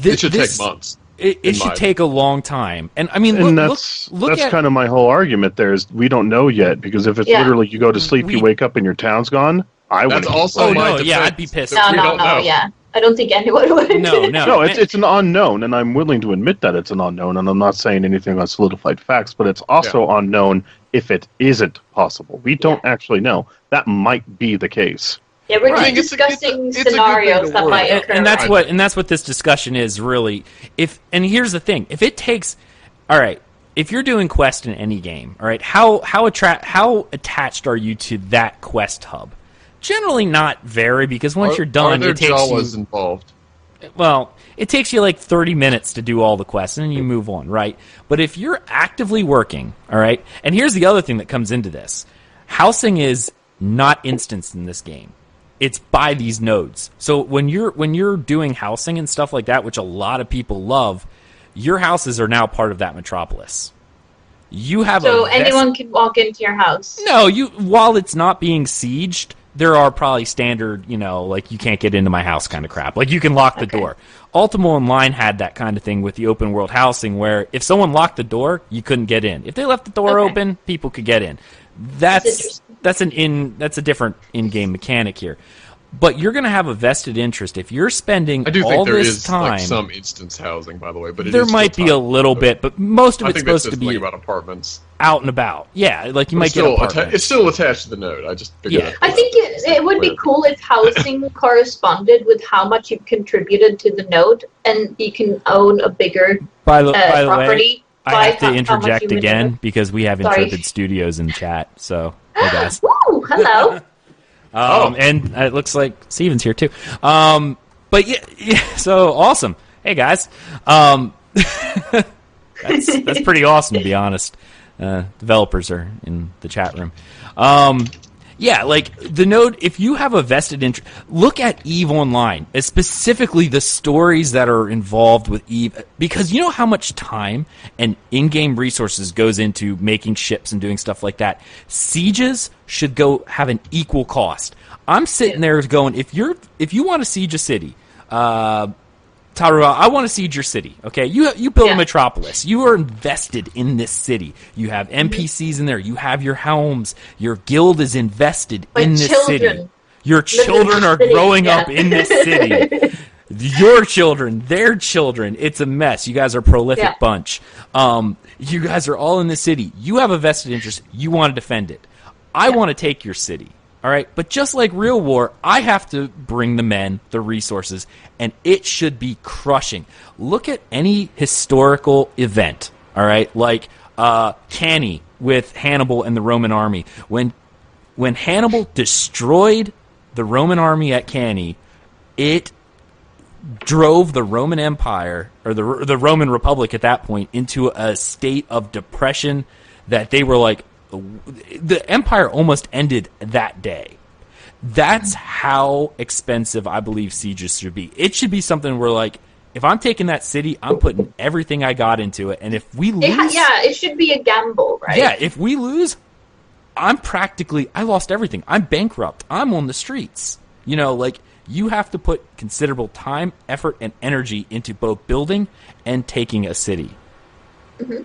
It should take months. It should take a long time, and I mean, that's kind of my whole argument. There is we don't know yet because if it's literally you go to sleep, you wake up and your town's gone. That's also I'd be pissed. No, yeah. I don't think anyone would. No. It's an unknown, and I'm willing to admit that it's an unknown, and I'm not saying anything on solidified facts, but it's also unknown if it isn't possible. We don't actually know. That might be the case. Yeah, we're just discussing scenarios that might occur. And that's what this discussion is really. And here's the thing: if it takes, all right, if you're doing quest in any game, all right, how attached are you to that quest hub? Generally, not very, because once you're done, it takes Jawas involved. Well, it takes you like 30 minutes to do all the quests, and then you move on, right? But if you're actively working, all right, and here's the other thing that comes into this: housing is not instanced in this game. It's by these nodes. So when you're doing housing and stuff like that, which a lot of people love, your houses are now part of that metropolis. You have anyone can walk into your house. No, while it's not being sieged, there are probably standard, like you can't get into my house kind of crap. Like you can lock the door. Ultima Online had that kind of thing with the open world housing where if someone locked the door, you couldn't get in. If they left the door open, people could get in. That's a different in-game mechanic here. But you're going to have a vested interest if you're spending I do all think there this is time. like some instance housing, by the way, but There might be a little bit, but most of it's supposed to be about apartments. out and about. Yeah, like you might get Still apartments. it's still attached to the node. I just figured Yeah. I think it would be cool if housing corresponded with how much you've contributed to the node, and you can own a bigger By the way, property. I have to how much interject you again maneuver. because we have Sorry. Intrepid Studios in chat. So, hey guys. Woo! Hello. And it looks like Steven's here too. But yeah, so awesome. Hey guys. That's pretty awesome to be honest. Developers are in the chat room. Yeah, like the node, if you have a vested interest, look at EVE Online, specifically the stories that are involved with EVE, because you know how much time and in-game resources goes into making ships and doing stuff like that. Sieges should go have an equal cost. I'm sitting there going, if you want to siege a city, Taruha, I want to siege your city. Okay, you build a metropolis. You are invested in this city. You have NPCs in there. You have your homes. Your guild is invested in this city. Your children are growing up in this city. Your children, their children. It's a mess. You guys are a prolific bunch. You guys are all in this city. You have a vested interest. You want to defend it. I want to take your city. All right, but just like real war, I have to bring the men, the resources, and it should be crushing. Look at any historical event, all right, like Cannae with Hannibal and the Roman army. When Hannibal destroyed the Roman army at Cannae, it drove the Roman Empire, or the Roman Republic at that point, into a state of depression that they were like, the empire almost ended that day. That's how expensive I believe sieges should be. It should be something where, like, if I'm taking that city, I'm putting everything I got into it, and if we lose, it should be a gamble, right? Yeah, if we lose, I lost everything. I'm bankrupt. I'm on the streets. You know, like, you have to put considerable time, effort, and energy into both building and taking a city. Mm-hmm.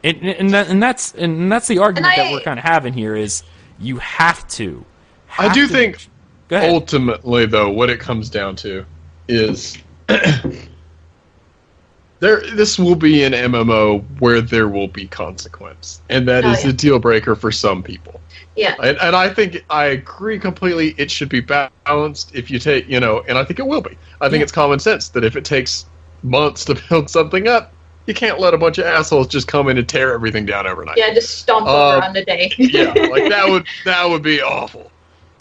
And that's the argument that we're kind of having here is you have to. I do think ultimately, though, what it comes down to is this will be an MMO where there will be consequence, and that is a deal breaker for some people. Yeah, and I think I agree completely. It should be balanced. If you take, and I think it will be. I think it's common sense that if it takes months to build something up, you can't let a bunch of assholes just come in and tear everything down overnight. Yeah, just stomp over on the day. Yeah, like that would be awful.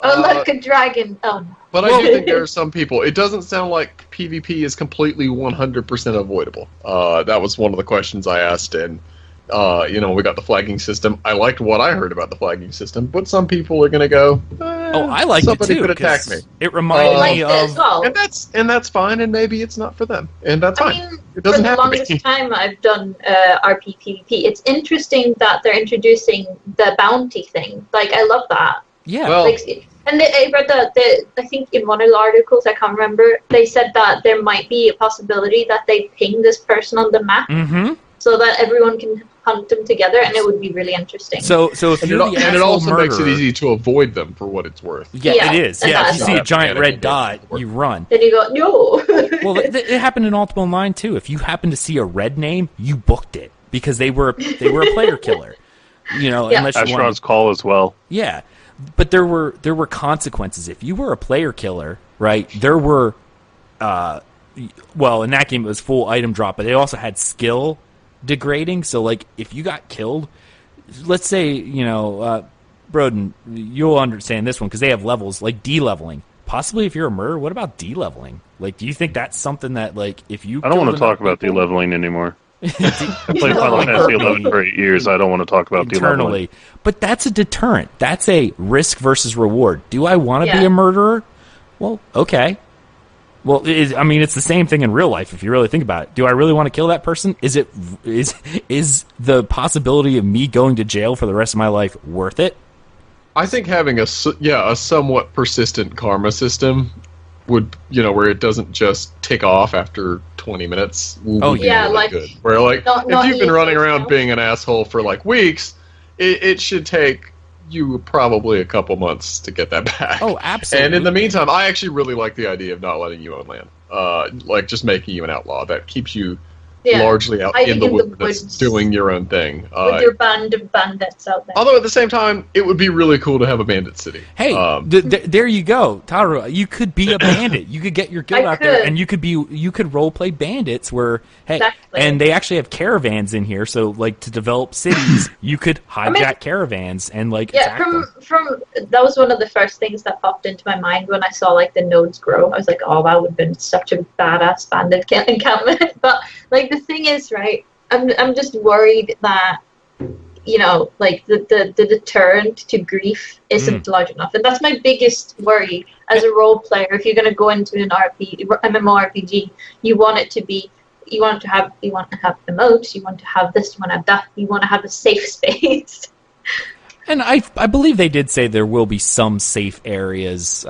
Oh, look, a dragon. Oh, no. But I do think there are some people. It doesn't sound like PvP is completely 100% avoidable. That was one of the questions I asked, and we got the flagging system. I liked what I heard about the flagging system, but some people are going to go, I liked it too. Somebody could attack me. It reminded me of... And that's fine, and maybe it's not for them. And that's fine. I mean, it doesn't for the have to be. longest time I've done RP PvP. It's interesting that they're introducing the bounty thing. Like, I love that. Yeah. Well, and I read that, I think in one of the articles, I can't remember, they said that there might be a possibility that they ping this person on the map so that everyone can hunt them together, and it would be really interesting. So if and you're it also makes it easy to avoid them for what it's worth. Yeah, it is. Yeah, if you see a giant red dot, you run. Then you go, no. Well, it happened in Ultima Online too. If you happen to see a red name, you booked it because they were a player killer. Unless you Asheron's Call as well. Yeah. But there were consequences. If you were a player killer, right, there were, in that game it was full item drop, but they also had skill degrading. So, like, if you got killed, let's say, Brodin, you'll understand this one because they have levels, like de-leveling. Possibly if you're a murderer, what about de-leveling? Like, do you think that's something that, like, if you... I don't want to talk about de-leveling anymore. I played Final Fantasy 11 for 8 years. I don't want to talk about de-leveling. But that's a deterrent. That's a risk versus reward. Do I want to be a murderer? Well, okay. Well, it's the same thing in real life if you really think about it. Do I really want to kill that person? Is the possibility of me going to jail for the rest of my life worth it? I think having a somewhat persistent karma system would, where it doesn't just tick off after 20 minutes. Would be really good. Where, like, if you've been running around being an asshole for, like, weeks, it should take you probably a couple months to get that back. Oh, absolutely. And in the meantime, I actually really like the idea of not letting you own land. Like just making you an outlaw. That keeps you largely out in the woods doing your own thing. With your band of bandits out there. Although at the same time, it would be really cool to have a bandit city. Hey, there you go, Taruha. You could be a bandit. You could get your guild out there, and you could role play bandits. Where and they actually have caravans in here. So like to develop cities, you could hijack caravans and attack them. From that was one of the first things that popped into my mind when I saw like the nodes grow. I was like, oh, that would have been such a badass bandit encampment. But like the thing is, right? I'm just worried that like the deterrent to grief isn't large enough, and that's my biggest worry as a role player. If you're going to go into an MMORPG, you want it to be, you want to have emotes, you want to have this, you want to have that, you want to have a safe space. And I believe they did say there will be some safe areas,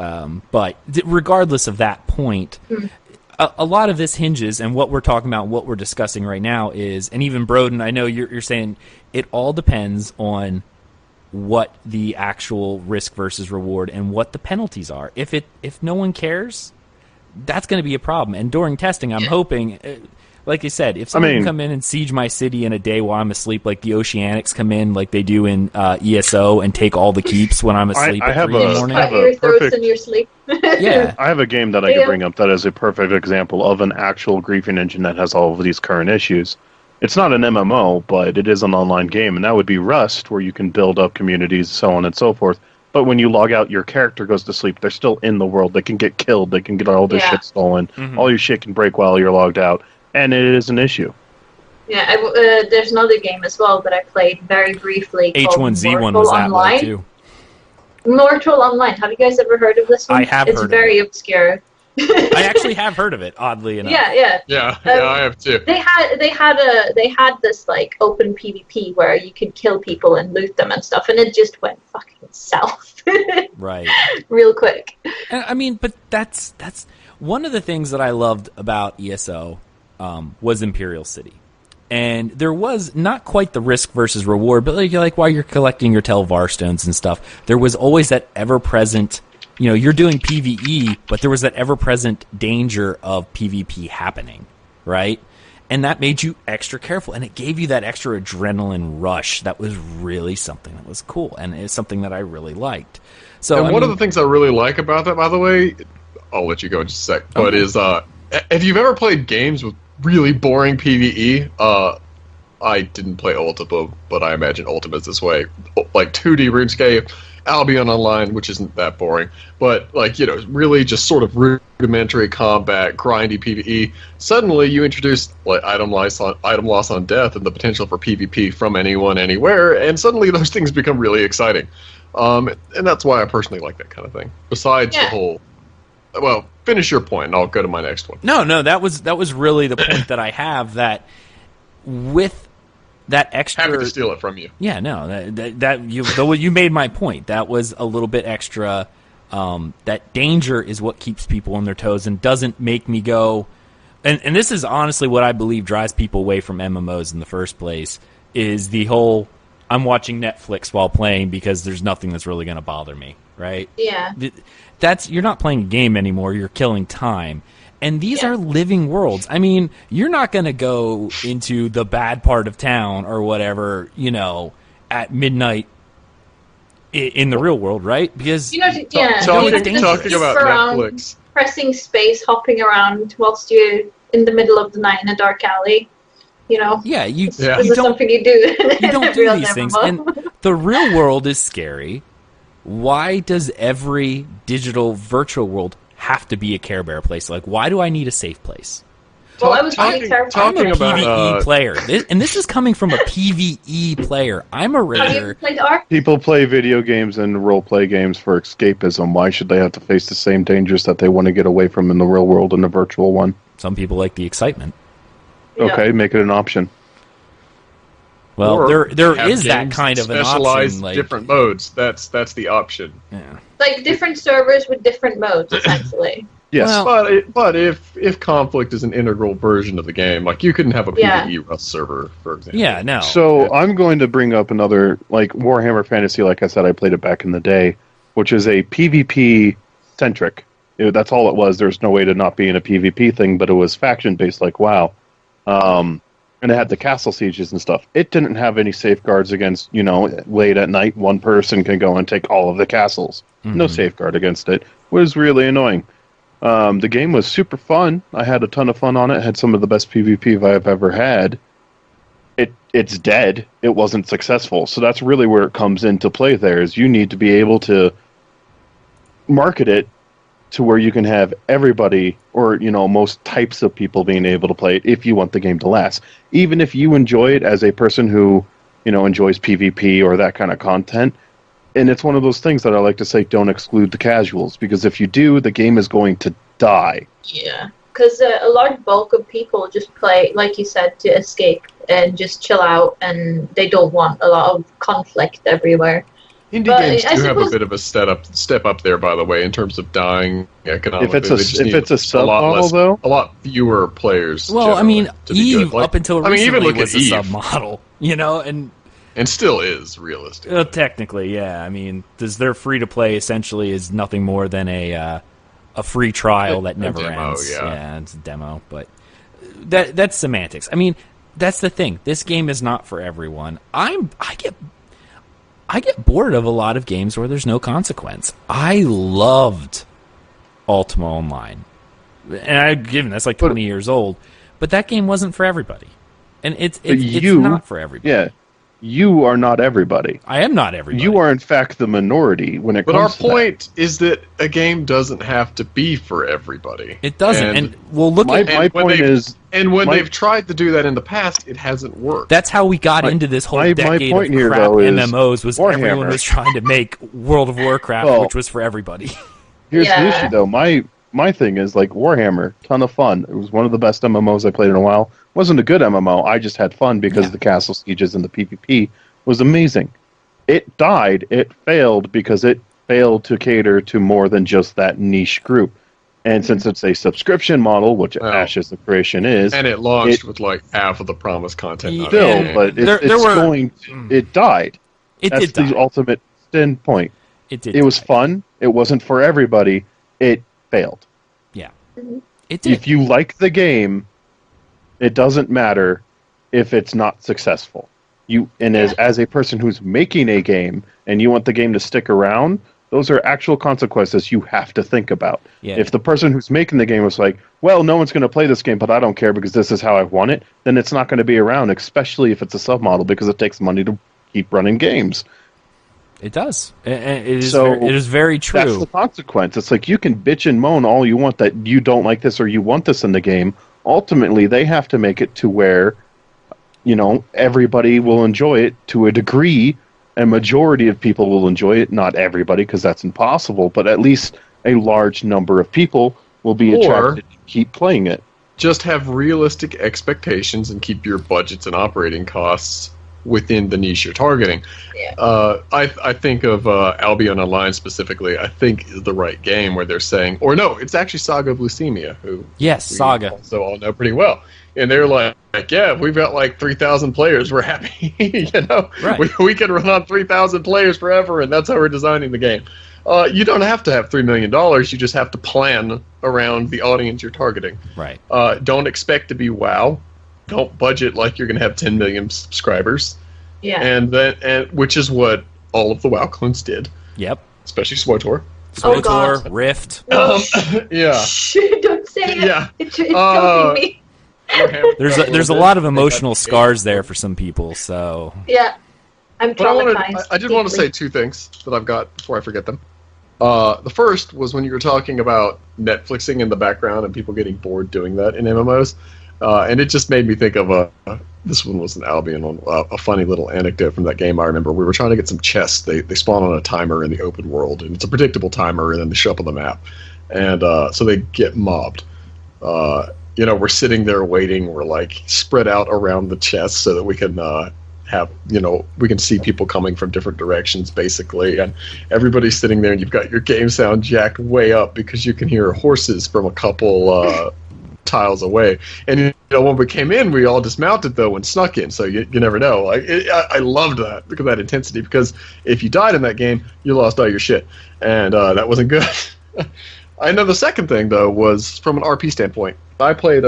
but regardless of that point. A lot of this hinges, and what we're talking about, what we're discussing right now is, and even Brodin, I know you're saying it all depends on what the actual risk versus reward and what the penalties are. If no one cares, that's going to be a problem. And during testing, I'm hoping, like I said, if someone can come in and siege my city in a day while I'm asleep, like the Oceanics come in, like they do in ESO, and take all the keeps when I'm asleep at 3 in the morning. Cut your throats in your sleep. Yeah, I have a game that I could bring up that is a perfect example of an actual griefing engine that has all of these current issues. It's not an MMO, but it is an online game, and that would be Rust, where you can build up communities, so on and so forth. But when you log out, your character goes to sleep. They're still in the world. They can get killed. They can get all their shit stolen. All your shit can break while you're logged out. And it is an issue. Yeah, there's another game as well that I played very briefly. H1Z1 was that way too. Mortal Online. Have you guys ever heard of this one? I have It's heard very of it. obscure. I actually have heard of it, oddly enough. Yeah, I have too. They had this like open PvP where you could kill people and loot them and stuff, and it just went fucking south. Right. Real quick. And, I mean, but that's one of the things that I loved about ESO was Imperial City. And there was not quite the risk versus reward, but like while you're collecting your Telvar stones and stuff, there was always that ever-present, you're doing PvE, but there was that ever-present danger of PvP happening, right? And that made you extra careful, and it gave you that extra adrenaline rush that was really something that was cool, and it's something that I really liked. So, and one of the things I really like about that, by the way, I'll let you go in just a sec, but is, if you've ever played games with really boring PvE, I didn't play Ultima, but I imagine Ultima's this way. Like 2D RuneScape, Albion Online, which isn't that boring, but really just sort of rudimentary combat, grindy PvE. Suddenly you introduce like item loss on death and the potential for PvP from anyone, anywhere, and suddenly those things become really exciting. And that's why I personally like that kind of thing. Besides the whole... Well, finish your point, and I'll go to my next one. No, that was really the point that I have, that with that extra... Happy to steal it from you. Yeah, no, you made my point. That was a little bit extra. That danger is what keeps people on their toes and doesn't make me go... And this is honestly what I believe drives people away from MMOs in the first place, is the whole, I'm watching Netflix while playing because there's nothing that's really going to bother me, right? Yeah. You're not playing a game anymore, you're killing time. And these are living worlds. I mean, you're not going to go into the bad part of town or whatever, at midnight in the real world, right? Because talking about Netflix, pressing space, hopping around whilst you're in the middle of the night in a dark alley. Yeah, this is something you do. You don't do these things. And the real world is scary. Why does every digital virtual world have to be a Care Bear place? Like, why do I need a safe place? Well, I was really terrified. I'm a PvE player, and this is coming from a PvE player. I'm a raider. Have you ever played ARK? People play video games and role-play games for escapism. Why should they have to face the same dangers that they want to get away from in the real world in the virtual one? Some people like the excitement. Yeah. Okay, make it an option. Well, or there is that kind of an option. Specialized different modes. That's the option. Yeah. Like different servers with different modes, essentially. Yes. Well- But if conflict is an integral version of the game, like you couldn't have a PvE Rust server, for example. Yeah, no. So I'm going to bring up another, like Warhammer Fantasy. Like I said, I played it back in the day, which is a PvP centric. That's all it was. There's no way to not be in a PvP thing, but it was faction based, like WoW. And it had the castle sieges and stuff. It didn't have any safeguards against, late at night, one person can go and take all of the castles. No safeguard against it. It was really annoying. The game was super fun. I had a ton of fun on it. Had some of the best PvP I've ever had. It's dead. It wasn't successful. So that's really where it comes into play there, is you need to be able to market it to where you can have everybody, or most types of people being able to play it if you want the game to last. Even if you enjoy it as a person who enjoys PvP or that kind of content. And it's one of those things that I like to say, don't exclude the casuals, because if you do, the game is going to die. Yeah, because a large bulk of people just play, like you said, to escape and just chill out, and they don't want a lot of conflict everywhere. Indie But games I do have a suppose- bit of a step up there, by the way, in terms of dying economically. If it's a sub model, though, a lot fewer players. Well, I mean, generally, to be Eve good. Like, up until I mean, recently even look was at a Eve. sub-model, and still is realistic. technically, yeah. I mean, their free-to-play essentially is nothing more than a free trial that never demo, ends. yeah. It's a demo, but that's semantics. I mean, that's the thing. This game is not for everyone. I get bored of a lot of games where there's no consequence. I loved Ultima Online, and that's like 20 years old, but that game wasn't for everybody, and it's not for everybody. Yeah, you are not everybody. I am not everybody. You are, in fact, the minority when it But our comes to that. point is that a game doesn't have to be for everybody. It doesn't, and we'll look My at. my point is, And when my- they've tried to do that in the past, it hasn't worked. That's how we got My- into this whole my decade point of here, crap though, is MMOs. Was everyone Warhammer. was trying to make World of Warcraft, Well, which was for everybody. here's the Yeah. issue, though. My thing is, like, Warhammer, ton of fun. It was one of the best MMOs I played in a while. Wasn't a good MMO. I just had fun because Yeah. the castle sieges and the PvP was amazing. It died. It failed because it failed to cater to more than just that niche group. And since it's a subscription model, which Well, Ashes of Creation is, and it launched with like half of the promised content. not still, in it. but There it died. It That's did die. the ultimate standpoint. It did. It was die. fun. It wasn't for everybody. It failed. Yeah, it did. If you like the game, it doesn't matter if it's not successful. As a person who's making a game and you want the game to stick around, those are actual consequences you have to think about. Yeah. If the person who's making the game was like, well, no one's going to play this game, but I don't care because this is how I want it, then it's not going to be around, especially if it's a submodel, because it takes money to keep running games. It does. It is. So, it is very true. That's the consequence. It's like you can bitch and moan all you want that you don't like this or you want this in the game. Ultimately, they have to make it to where, everybody will enjoy it to a degree. A majority of people will enjoy it. Not everybody, because that's impossible, but at least a large number of people will be attracted to keep playing it. Just have realistic expectations and keep your budgets and operating costs within the niche you're targeting. Yeah. I think of Albion Online specifically. I think is the right game where they're saying, or no, it's actually Saga of Leucemia, who Yes, we Saga. also all know pretty well. And they're like, yeah, if we've got like 3,000 players, we're happy. Right. We can run on 3,000 players forever, and that's how we're designing the game. You don't have to have $3 million. You just have to plan around the audience you're targeting. Right. Don't expect to be WoW. Don't budget like you're going to have 10 million subscribers. Yeah. And which is what all of the WoW clones did, Yep. especially SWTOR. Oh, SWTOR, God. Rift. No, Yeah. don't say it. Yeah. It's choking me. There's a lot of emotional scars there for some people. So Yeah. I'm But traumatized. I did want to say two things that I've got before I forget them. The first was when you were talking about Netflixing in the background and people getting bored doing that in MMOs. And it just made me think of this one was an Albion one, a funny little anecdote from that game I remember. We were trying to get some chests. They spawn on a timer in the open world, and it's a predictable timer, and then they show up on the map. And so they get mobbed. We're sitting there waiting. We're like spread out around the chest so that we can have, we can see people coming from different directions, basically, and everybody's sitting there, and you've got your game sound jacked way up because you can hear horses from a couple tiles away. And when we came in, we all dismounted though and snuck in, so you never know. I loved that because of that intensity. Because if you died in that game, you lost all your shit, and that wasn't good. I know the second thing though was from an RP standpoint. I played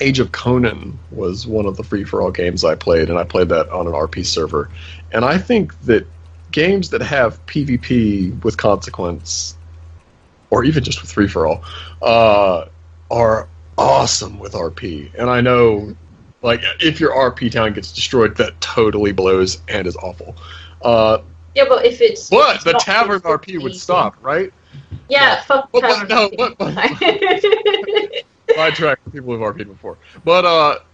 Age of Conan was one of the free-for-all games I played, and I played that on an RP server. And I think that games that have PvP with consequence, or even just with free-for-all, are awesome with RP. And I know, if your RP town gets destroyed, that totally blows and is awful. Yeah, but if it's... But the tavern RP would stop, right? Yeah, fuck tavern Sidetrack for people who've RP'd before. But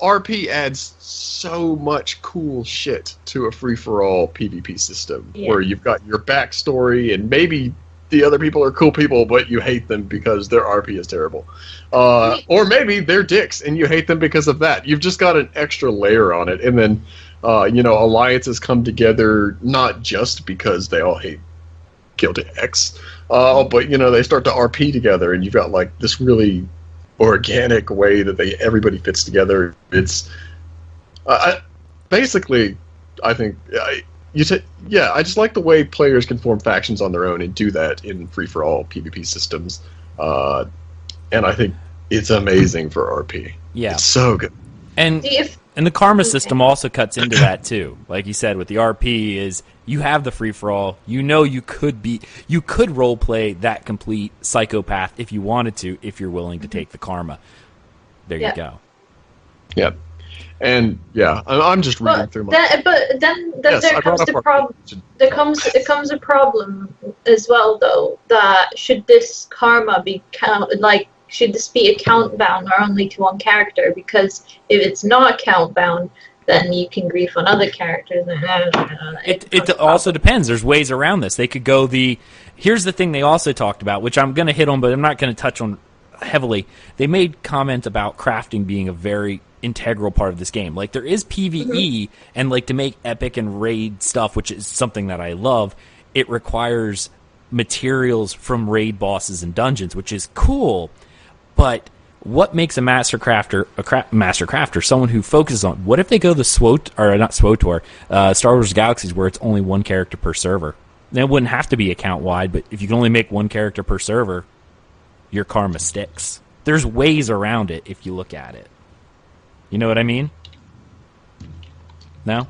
RP adds so much cool shit to a free-for-all PvP system, where you've got your backstory, and maybe the other people are cool people, but you hate them because their RP is terrible. Or maybe they're dicks, and you hate them because of that. You've just got an extra layer on it, and then alliances come together not just because they all hate Guilty X, but they start to RP together, and you've got this really organic way that everybody fits together. It's basically, I think, I just like the way players can form factions on their own and do that in free-for-all PvP systems, and I think it's amazing for RP. Yeah, it's so good. And the karma system also cuts into that too. Like you said, with the RP, is you have the free for all. You could role play that complete psychopath if you wanted to, if you're willing to take the karma. There you go. Yeah, and I'm just reading through my. But then there comes the problem. There comes a problem as well, though. That should this karma be should this be account bound or only to one character? Because if it's not account bound, then you can grief on other characters. It also depends. There's ways around this. They could go here's the thing they also talked about, which I'm going to hit on, but I'm not going to touch on heavily. They made comment about crafting being a very integral part of this game. There is PvE, and to make epic and raid stuff, which is something that I love, it requires materials from raid bosses and dungeons, which is cool. But what makes a master crafter, someone who focuses on, what if they go the Star Wars Galaxies, where it's only one character per server? Then it wouldn't have to be account wide, but if you can only make one character per server, your karma sticks. There's ways around it if you look at it. You know what I mean? No?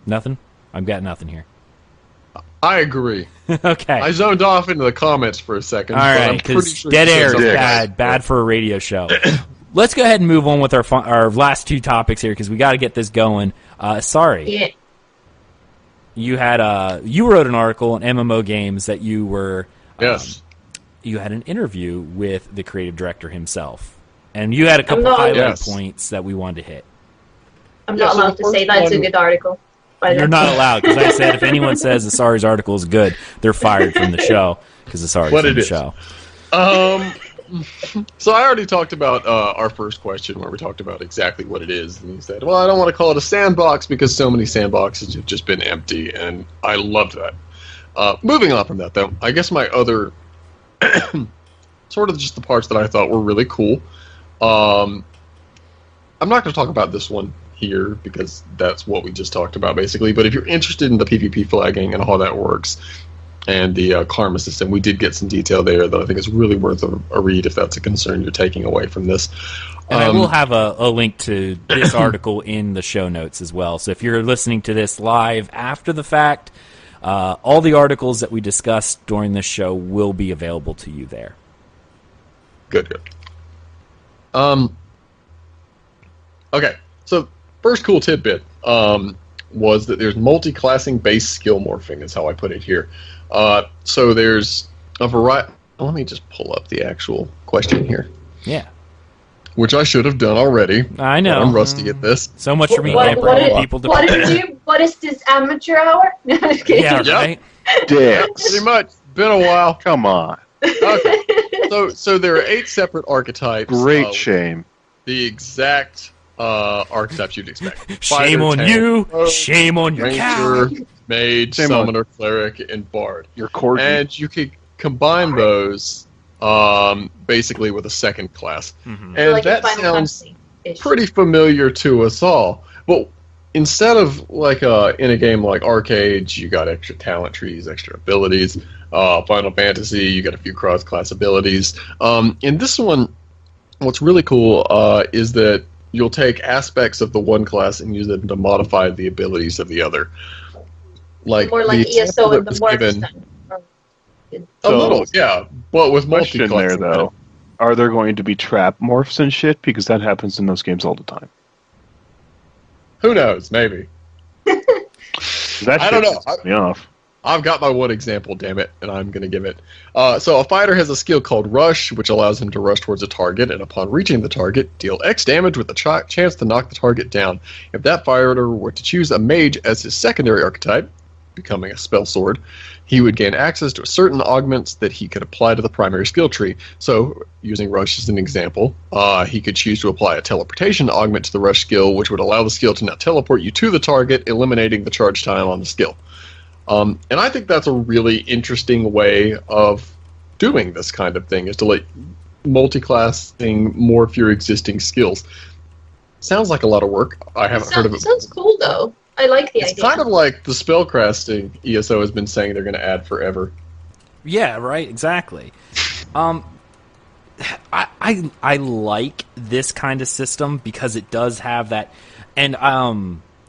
Nothing? I've got nothing here. I agree. Okay. I zoned off into the comments for a second. All right, because dead air is bad for a radio show. Let's go ahead and move on with our last two topics here, because we got to get this going. Sorry. Yeah. You wrote an article on MMO games that you were. Yes. You had an interview with the creative director himself, and you had a couple highlight points that we wanted to hit. I'm not allowed to say that's a good article. You're not allowed, because I said if anyone says Isari's article is good, they're fired from the show, because Isari's on the show. So I already talked about our first question, where we talked about exactly what it is, and he said, well, I don't want to call it a sandbox because so many sandboxes have just been empty, and I loved that. Moving on from that, though, I guess my other sort of just the parts that I thought were really cool. I'm not going to talk about this one here, because that's what we just talked about, basically. But if you're interested in the PvP flagging and how that works, and the karma system, we did get some detail there that I think is really worth a read if that's a concern you're taking away from this. And I will have a link to this article in the show notes as well. So if you're listening to this live after the fact, all the articles that we discussed during this show will be available to you there. Good. Okay, so first cool tidbit was that there's multi-classing base skill morphing, is how I put it here. So there's a variety. Let me just pull up the actual question here. Yeah. Which I should have done already. I know. I'm rusty at this. So much for me hampering people to What is this, amateur hour? No, I'm just kidding. Yeah, right? Dicks. Pretty much. Been a while. Come on. Okay. So there are 8 separate archetypes. Great shame. The exact archetypes you'd expect. Shame Fighter, on tank, you. rogue, Shame on your cow. ranger, mage, Shame on- summoner, cleric, and bard. Your corgi. And you could combine those basically with a second class. Mhm. And like a that Final sounds Fantasy-ish. pretty familiar to us all. But instead of like in a game like Arcade, you got extra talent trees, extra abilities. Final Fantasy, you got a few cross-class abilities. In this one, what's really cool is that you'll take aspects of the one class and use them to modify the abilities of the other. Like More like the ESO example and that the was morphs given- then. A little, yeah. But with Question multi-class. there, though. Are there going to be trap morphs and shit? Because that happens in those games all the time. Who knows? Maybe. That I don't shit know. pisses me off. I've got my one example, damn it, and I'm going to give it. So a fighter has a skill called Rush, which allows him to rush towards a target, and upon reaching the target, deal X damage with a chance to knock the target down. If that fighter were to choose a mage as his secondary archetype, becoming a spell sword, he would gain access to certain augments that he could apply to the primary skill tree. So, using Rush as an example, he could choose to apply a teleportation augment to the Rush skill, which would allow the skill to now teleport you to the target, eliminating the charge time on the skill. And I think that's a really interesting way of doing this kind of thing, is to let multi-classing morph your existing skills. Sounds like a lot of work. I haven't heard of it. Sounds cool though. I like the It's idea. kind of like the spellcasting ESO has been saying they're going to add forever. Yeah, right, exactly. I like this kind of system because it does have that, and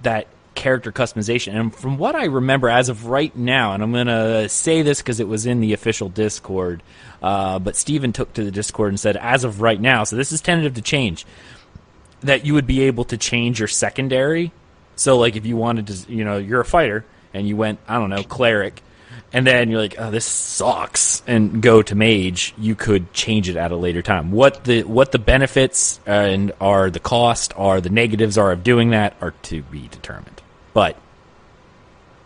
that character customization. And from what I remember, as of right now, and I'm going to say this because it was in the official Discord, but Steven took to the Discord and said, as of right now, so this is tentative to change, that you would be able to change your secondary. So, like, if you wanted to, you're a fighter, and you went, I don't know, cleric, and then you're like, oh, this sucks, and go to mage, you could change it at a later time. What the benefits and are the cost, are the negatives are of doing that, are to be determined. But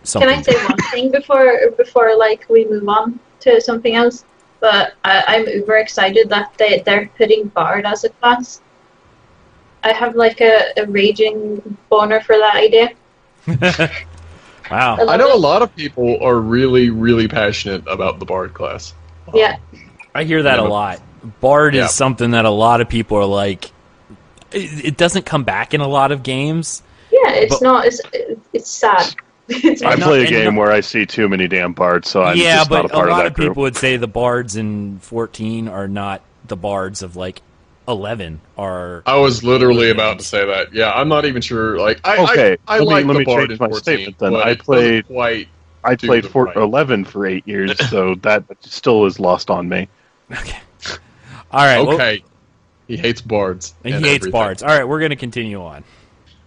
something. Can I say one thing before like we move on to something else? But I'm uber excited that they're putting Bard as a class. I have like a raging boner for that idea. Wow. I know a lot of people are really, really passionate about the Bard class. Yeah. I hear that a lot. Bard Yeah. is something that a lot of people are like, it doesn't come back in a lot of games. Yeah, it's But- not. It's sad. It's I And play a not- game where I see too many damn bards, so I'm yeah, just not a but part a of lot that of group. people would say the bards in 14 are not the bards of like 11 are. I was literally about to say that. Yeah, I'm not even sure. Like, I let like me the Bard change in my 14, statement then. but I it doesn't played quite. I do played the for right. 11 for 8 years, so that still is lost on me. Okay. All right. well, Okay, he hates bards. he and hates everything. bards. All right, we're going to continue on.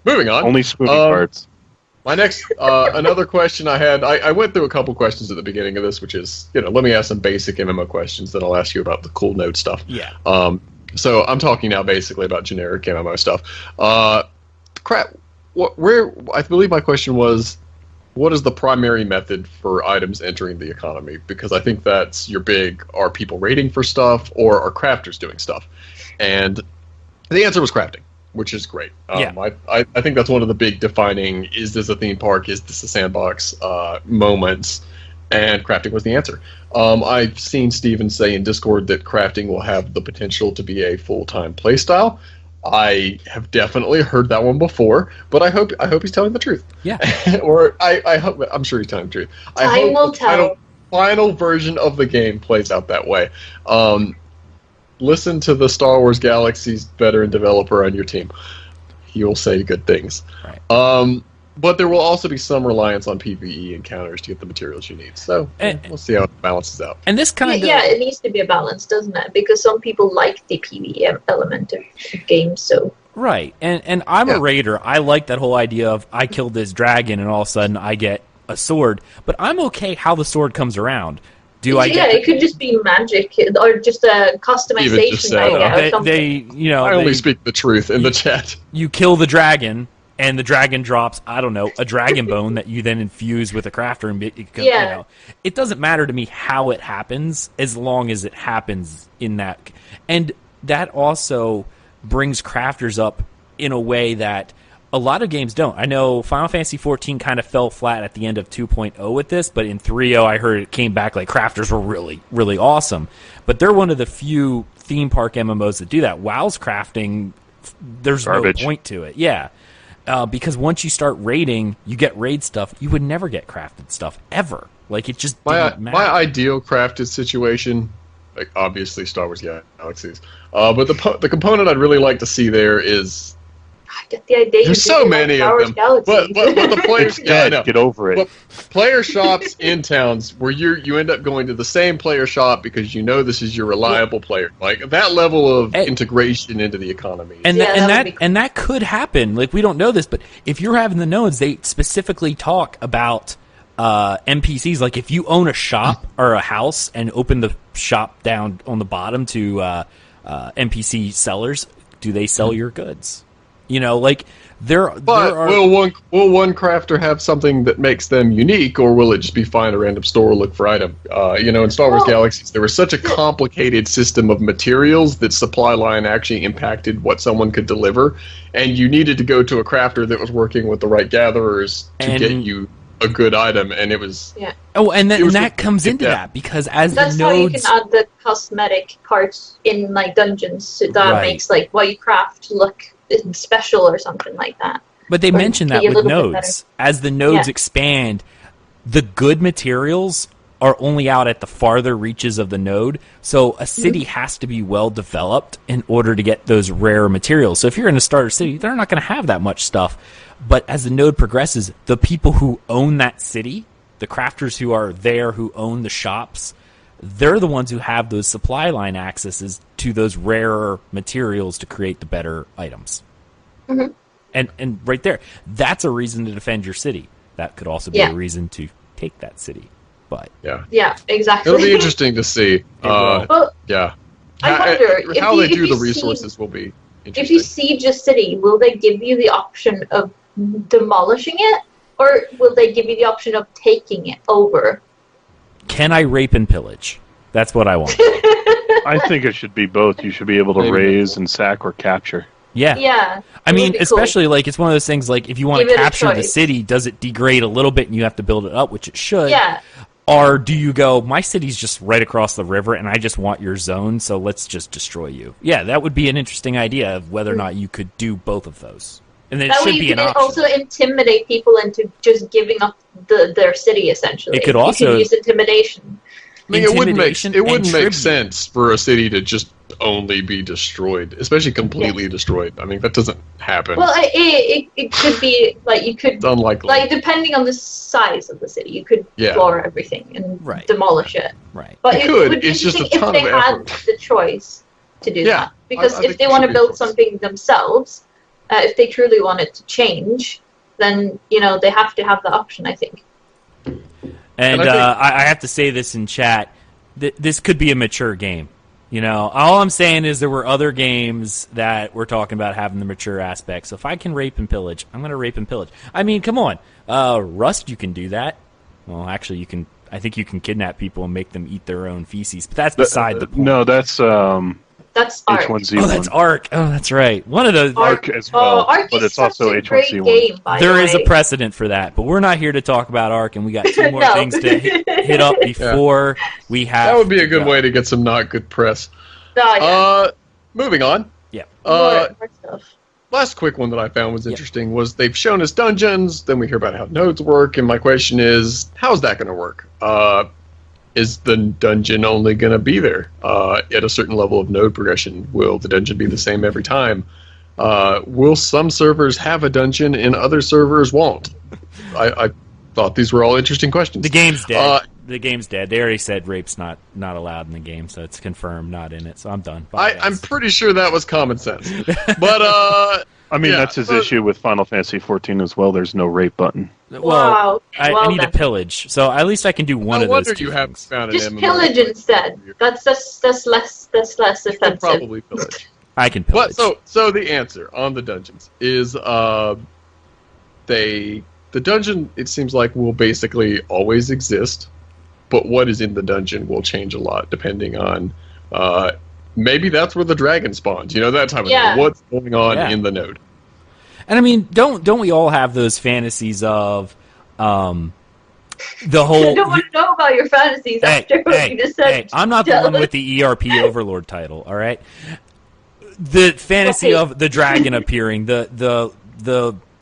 Moving on. Only smoothie parts. My next, another question I had, I went through a couple questions at the beginning of this, which is, let me ask some basic MMO questions, then I'll ask you about the cool node stuff. Yeah. So I'm talking now basically about generic MMO stuff. I believe my question was, what is the primary method for items entering the economy? Because I think that's your big, are people raiding for stuff, or are crafters doing stuff? And the answer was crafting, which is great. Yeah. I think that's one of the big defining, is this a theme park, is this a sandbox moments, and crafting was the answer. I've seen Steven say in Discord that crafting will have the potential to be a full-time playstyle. I have definitely heard that one before, but I hope he's telling the truth. Yeah. Or I hope, I'm sure he's telling the truth. I Time hope will the tell. final version of the game plays out that way. Listen to the Star Wars Galaxy's veteran developer on your team. He will say good things. Right. But there will also be some reliance on PvE encounters to get the materials you need. So we'll see how it balances out. And this kind of. Yeah, it needs to be a balance, doesn't it? Because some people like the PvE element of games, so. Right. And I'm a raider. I like that whole idea of I killed this dragon and all of a sudden I get a sword. But I'm okay how the sword comes around. It could just be magic or just a customization idea or something. I only speak the truth in the chat. You kill the dragon, and the dragon drops, I don't know, a dragon bone that you then infuse with a crafter. And it doesn't matter to me how it happens, as long as it happens in that. And that also brings crafters up in a way that a lot of games don't. I know Final Fantasy XIV kind of fell flat at the end of 2.0 with this, but in 3.0 I heard it came back like crafters were really, really awesome. But they're one of the few theme park MMOs that do that. WoW's crafting, there's Garbage. no point to it. Yeah. Because once you start raiding, you get raid stuff. You would never get crafted stuff, ever. Like, it just didn't matter. My ideal crafted situation, like obviously Star Wars Galaxies, but the component I'd really like to see there is... I get the idea. There's so many of them, but the players Get over it. But player shops in towns where you end up going to the same player shop because you know this is your reliable player. Like that level of integration into the economy. And that would be cool. that could happen. Like, we don't know this, but if you're having the nodes, they specifically talk about NPCs. Like, if you own a shop or a house and open the shop down on the bottom to NPC sellers, do they sell your goods? You know, like But will one crafter have something that makes them unique, or will it just be find a random store, look for item? In Star Wars Galaxies, there was such a complicated system of materials that supply line actually impacted what someone could deliver, and you needed to go to a crafter that was working with the right gatherers to get you a good item, and it was... Yeah. Oh, and that comes into that, because as that's the how you nodes... can add the cosmetic parts in, like, dungeons, so that makes, like, what you craft look special or something like that. But they mention that with nodes. Better. As the nodes expand, the good materials are only out at the farther reaches of the node, so a city has to be well developed in order to get those rare materials. So if you're in a starter city, they're not going to have that much stuff. But as the node progresses, the people who own that city, the crafters who are there, who own the shops, they're the ones who have those supply line accesses to those rarer materials to create the better items. Mm-hmm. And right there, that's a reason to defend your city. That could also be a reason to take that city. But yeah, exactly. It'll be interesting to see. Well, Yeah. I wonder how they do the siege- resources will be interesting. If you siege a city, will they give you the option of demolishing it, or will they give you the option of taking it over? can I rape and pillage? That's what I want. I think it should be both. You should be able to Maybe raise and sack or capture. Yeah. Yeah. I mean, be cool. especially like it's one of those things like if you want Give to it a capture the choice. city, does it degrade a little bit and you have to build it up, which it should? Yeah. Or do you go, my city's just right across the river and I just want your zone, so let's just destroy you? Yeah, that would be an interesting idea of whether or not you could do both of those. And then it That way should you be an can option. also intimidate people into just giving up their city, essentially. It could You also- can use intimidation. I mean, it wouldn't make Intimidation sense for a city to just only be destroyed, especially completely destroyed. I mean, that doesn't happen. Well, it could be, like, you could, It's unlikely. like, depending on the size of the city, you could floor everything and Right. demolish it. Right. But You it could. would be It's just a interesting ton if they of had effort. the choice to do Yeah, that. Because I if think they there want should to be a build choice. something themselves, if they truly want it to change, then, they have to have the option, I think. And And I think- I have to say this in chat. This could be a mature game. All I'm saying is there were other games that we're talking about having the mature aspect. So if I can rape and pillage, I'm going to rape and pillage. I mean, come on. Rust, you can do that. Well, actually, you can. I think you can kidnap people and make them eat their own feces. But that's beside the point. No, that's That's art. H1Z1. Oh, that's Ark. Oh, that's right. One of those. Ark as well, Ark but is it's also such a great H1Z1. game, by There the is a way. precedent for that, but we're not here to talk about Ark, and we got two more No. things to hit up before we have. that would be a good to go. way to get some not good press. Oh, yeah. Moving on. Yeah. Uh, more stuff. last quick one that I found was interesting was they've shown us dungeons, then we hear about how nodes work, and my question is, how's that going to work? Is the dungeon only going to be there at a certain level of node progression? Will the dungeon be the same every time? Will some servers have a dungeon and other servers won't? I thought these were all interesting questions. The game's dead. The game's dead. They already said rape's not allowed in the game, so it's confirmed not in it. So I'm done. Bye, I'm guys. pretty sure that was common sense. But I mean, yeah, that's his but- issue with Final Fantasy XIV as well. There's no rape button. Well, Wow. I Well need to then. pillage, so at least I can do one no of those wonder two you haven't things. found an Just MMO. pillage instead. That's less You can offensive. probably pillage. I can pillage. But so the answer on the dungeons is the dungeon, it seems like, will basically always exist, but what is in the dungeon will change a lot depending on maybe that's where the dragon spawns, that type of Yeah. thing. What's going on Yeah. in the node. And I mean, don't we all have those fantasies of the whole? I don't want to know about your fantasies after what you just said. Hey, I'm not the one with the ERP overlord title. All right, the fantasy of the dragon appearing, the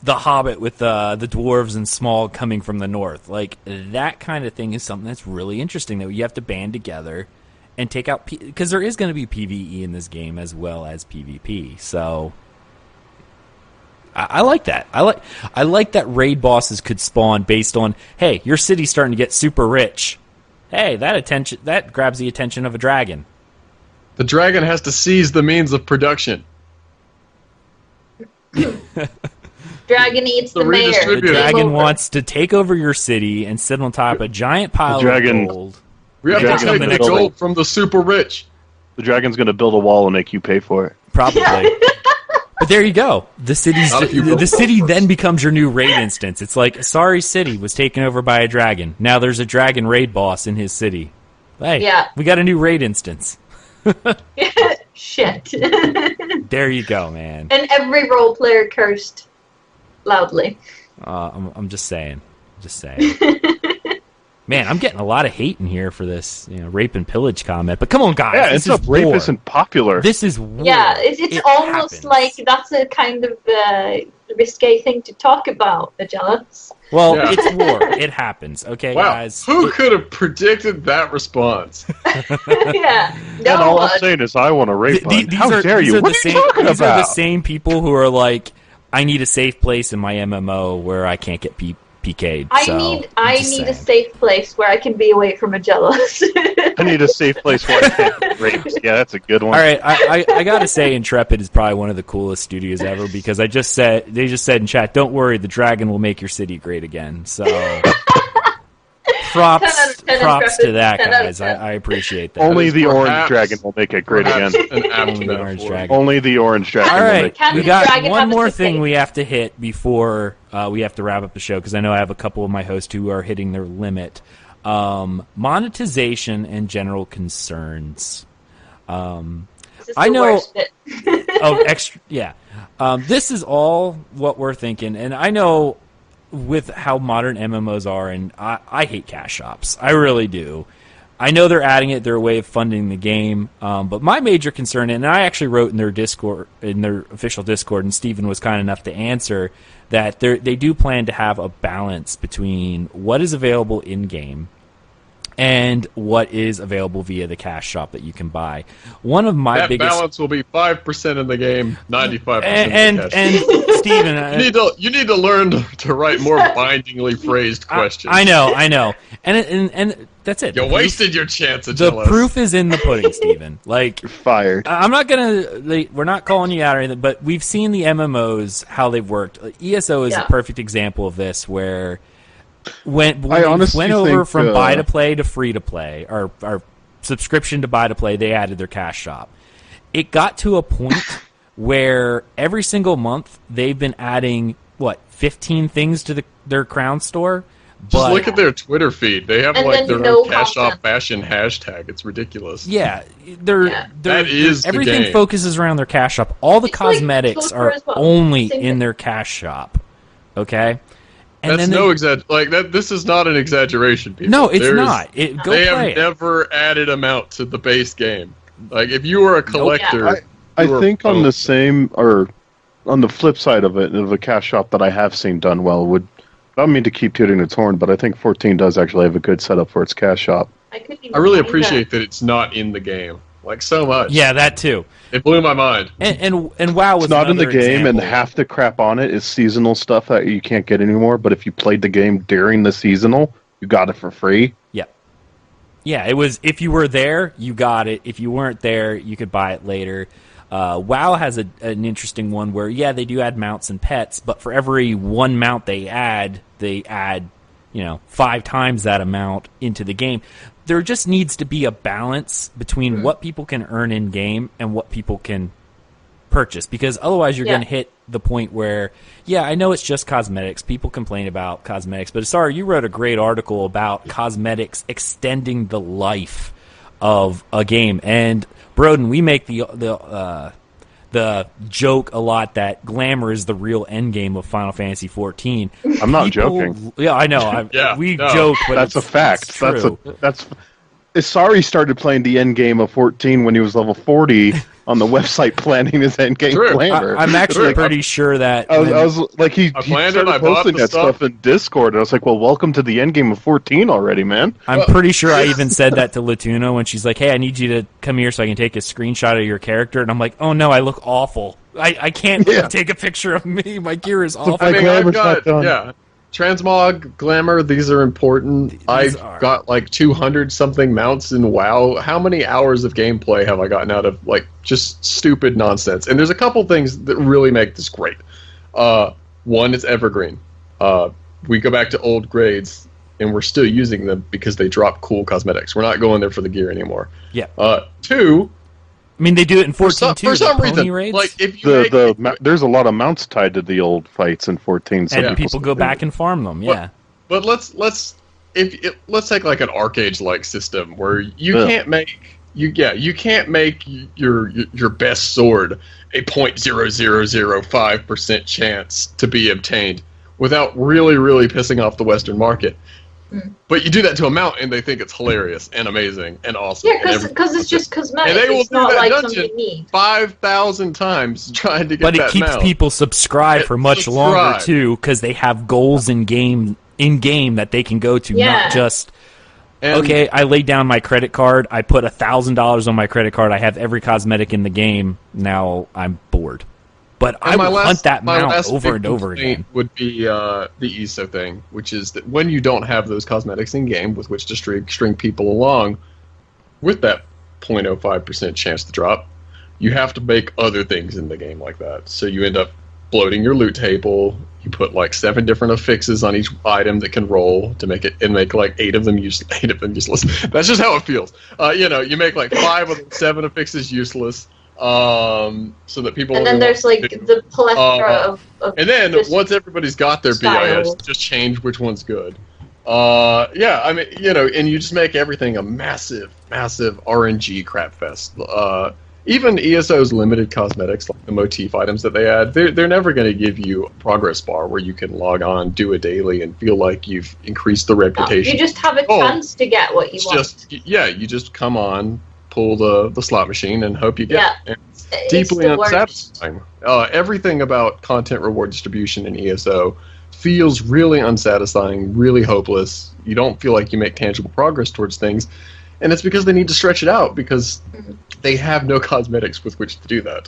Hobbit with the dwarves and Smaug coming from the north, like that kind of thing is something that's really interesting. That you have to band together and take out, because there is going to be PvE in this game as well as PvP. So I like that. I like that raid bosses could spawn based on, hey, your city's starting to get super rich. Hey, that grabs the attention of a dragon. The dragon has to seize the means of production. Dragon eats the mayor. The dragon wants to take over your city and sit on top of a giant pile of gold. We have to take the gold from the super rich. The dragon's going to build a wall and make you pay for it. Probably. But there you go. The city then becomes your new raid instance. It's like Isarii City was taken over by a dragon. Now there's a dragon raid boss in his city. Hey, we got a new raid instance. Shit. There you go, man. And every role player cursed loudly. I'm just saying. Man, I'm getting a lot of hate in here for this, rape and pillage comment. But come on, guys. Yeah, it's not rape isn't popular. This is war. Yeah, it's almost happens. Like that's a kind of risque thing to talk about, Aggelos. Well, it's war. It happens. Okay, guys. Who could have predicted that response? Yeah. And all I'm saying is I want to rape hunt. How dare you? What are you talking about? These are the same people who are like, I need a safe place in my MMO where I can't get PK'd. I need a safe place where I can be away from Aggelos. I need a safe place where I can't get raped. Yeah, that's a good one. All right, I gotta say, Intrepid is probably one of the coolest studios ever because they just said in chat, don't worry, the dragon will make your city great again. So props to that, guys. I appreciate that. Only the orange dragon will make it great again. Only the orange dragon. Only the orange dragon. All right, we got one more thing we have to hit before we have to wrap up the show because I know I have a couple of my hosts who are hitting their limit. Monetization and general concerns. I know. This is all what we're thinking, and I know. With how modern MMOs are, and I hate cash shops. I really do. I know they're adding it; they're a way of funding the game. But my major concern, and I actually wrote in their Discord, in their official Discord, and Steven was kind enough to answer that they do plan to have a balance between what is available in game and what is available via the cash shop that you can buy. One of my biggest balance will be 5% in the game, 95% in the cash shop. And Steven, you need to learn to write more bindingly phrased questions. I know, and that's it. You wasted your chance. The proof is in the pudding, Steven. Like you're fired. I'm not we're not calling you out or anything, but we've seen the MMOs how they've worked. ESO is a perfect example of this, where. When we went over from buy to play to free to play, or subscription to buy to play, they added their cash shop. It got to a point where every single month they've been adding 15 things to their crown store. Just look at their Twitter feed. They have their own cash shop fashion hashtag. It's ridiculous. Yeah, everything the game. Focuses around their cash shop. All the cosmetics are only in their cash shop. Okay. And that's this is not an exaggeration, people. No, it's not. They have never added amount to the base game. Like, if you were a collector... I think on the same, or on the flip side of it, of a cash shop that I have seen done well, I don't mean to keep tooting its horn, but I think 14 does actually have a good setup for its cash shop. I really appreciate that it's not in the game. Like, so much. Yeah, that too. It blew my mind. And WoW was not in the game, example. And half the crap on it is seasonal stuff that you can't get anymore. But if you played the game during the seasonal, you got it for free. Yeah. Yeah, it was, if you were there, you got it. If you weren't there, you could buy it later. WoW has an interesting one where, they do add mounts and pets, but for every one mount they add 5 times that amount into the game. There just needs to be a balance between what people can earn in game and what people can purchase, because otherwise you're going to hit the point where, I know it's just cosmetics. People complain about cosmetics, but Isarii, you wrote a great article about cosmetics extending the life of a game. And Brodin, we make the the joke a lot that glamour is the real end game of Final Fantasy 14. I'm not joking. Yeah, I know. We joke, but that's a fact. It's true. That's Isarii started playing the end game of 14 when he was level 40 on the website planning his end game glamour. I'm actually pretty sure that I was like, he started I posting that stuff in Discord, and I was like, well, welcome to the end game of 14 already, man. I'm pretty sure I even said that to Latuna when she's like, hey, I need you to come here so I can take a screenshot of your character. And I'm like, oh no, I look awful. I can't take a picture of me. My gear is awful. I mean, I've got, transmog, glamour, these are important. I've got like 200-something mounts in WoW. How many hours of gameplay have I gotten out of, like, just stupid nonsense? And there's a couple things that really make this great. One, it's evergreen. We go back to old grades, and we're still using them because they drop cool cosmetics. We're not going there for the gear anymore. Yeah. Two... I mean, they do it in 14 too. For some reason, raids. like if you there's a lot of mounts tied to the old fights in 14, and people go back and farm them. Yeah, but let's take like an Arcade like system where you can't make you can't make your best sword a 0.0005% chance to be obtained without really pissing off the Western market. But you do that to a mount, and they think it's hilarious and amazing and awesome. Yeah, because it's just cosmetic. And they will it's not do that like dungeon something you need. 5,000 times trying to get that mount. But it keeps people subscribed for much longer too, because they have goals in game that they can go to, not just. Okay, I laid down my credit card. I put $1,000 on my credit card. I have every cosmetic in the game. Now I'm bored. But I will hunt that mount over and over again. Would be the ESO thing, which is that when you don't have those cosmetics in game with which to string people along, with that 0.05% chance to drop, you have to make other things in the game like that. So you end up bloating your loot table. You put like 7 different affixes on each item that can roll to make it, and make like 8 of them useless. That's just how it feels. You make like 5 of them, 7 affixes useless. So that people. And then there's like the plethora of. And then once everybody's got their BIS, just change which one's good. I mean, and you just make everything a massive RNG crap fest. Even ESO's limited cosmetics, like the motif items that they add, they're never going to give you a progress bar where you can log on, do a daily, and feel like you've increased the reputation. You just have a chance to get what you want. You just come on, pull the slot machine, and hope you get it. And it's deeply the unsatisfying. Everything about content reward distribution in ESO feels really unsatisfying, really hopeless. You don't feel like you make tangible progress towards things, and it's because they need to stretch it out because they have no cosmetics with which to do that.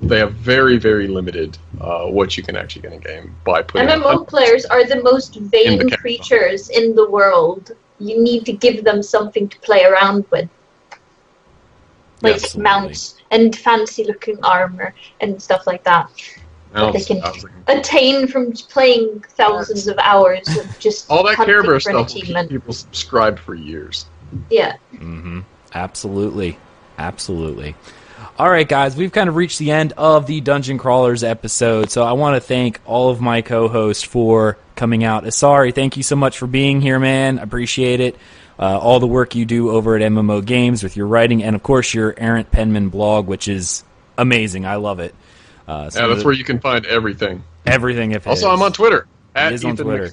They have very limited what you can actually get in game by putting. MMO players are the most vain creatures in the world. You need to give them something to play around with. Like mounts and fancy-looking armor and stuff like that. They can attain from playing thousands of hours of just all that Care Bear stuff. People subscribed for years. Yeah. Mm-hmm. Absolutely. All right, guys, we've kind of reached the end of the Dungeon Crawlers episode, so I want to thank all of my co-hosts for coming out. Isarii, thank you so much for being here, man. I appreciate it. All the work you do over at MMO Games with your writing, and of course your Errant Penman blog, which is amazing. I love it. That's where you can find everything. Everything. Also, I'm on Twitter. It is on Twitter.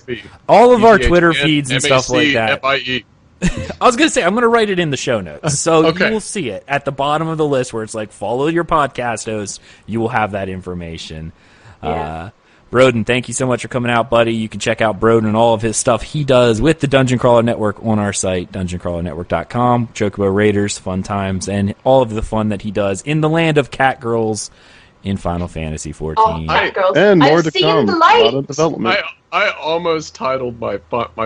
All of our Twitter feeds and stuff like that. FIE. I was going to say, I'm going to write it in the show notes. So you will see it at the bottom of the list where it's like, follow your podcast host. You will have that information. Yeah. Brodin, thank you so much for coming out, buddy. You can check out Brodin and all of his stuff he does with the Dungeon Crawler Network on our site, dungeoncrawlernetwork.com. Chocobo Raiders, fun times, and all of the fun that he does in the land of cat girls in Final Fantasy XIV. Oh, cat girls. And more I've to seen come. The A light. lot of development. I almost titled my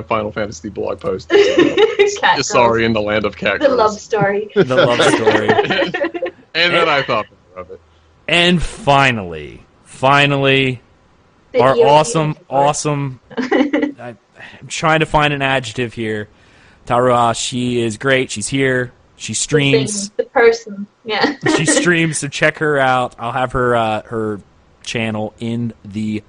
Final Fantasy blog post Isarii in the land of cat girls. girls. The love story. The love story. and then I thought more of it. And finally, our awesome, I'm trying to find an adjective here. Taruha, she is great. She's here. She streams. The person, yeah. She streams, so check her out. I'll have her channel in the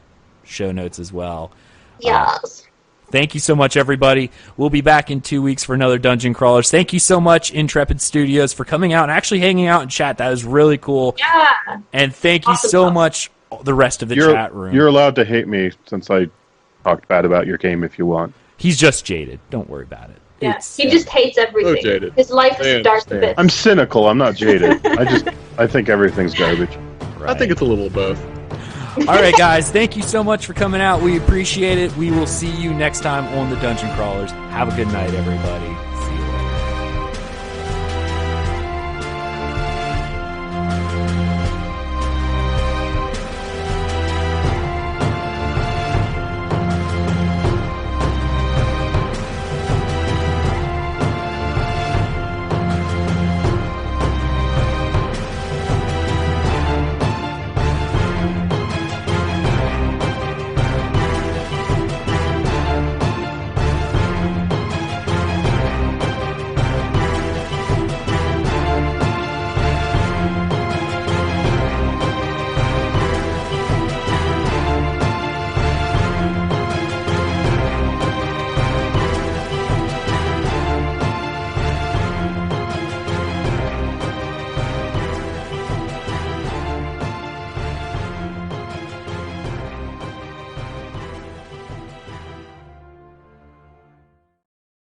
show notes as well. Yes. Thank you so much, everybody. We'll be back in 2 weeks for another Dungeon Crawlers. Thank you so much, Intrepid Studios, for coming out and actually hanging out in chat. That was really cool. Yeah. And thank you so much, the rest of the chat room. You're allowed to hate me since I talked bad about your game if you want. He's just jaded. Don't worry about it. Yeah. He just hates everything. So jaded. His life is dark a bit. I'm cynical. I'm not jaded. I think everything's garbage. I think it's a little of both. All right, guys. Thank you so much for coming out. We appreciate it. We will see you next time on the Dungeon Crawlers. Have a good night, everybody.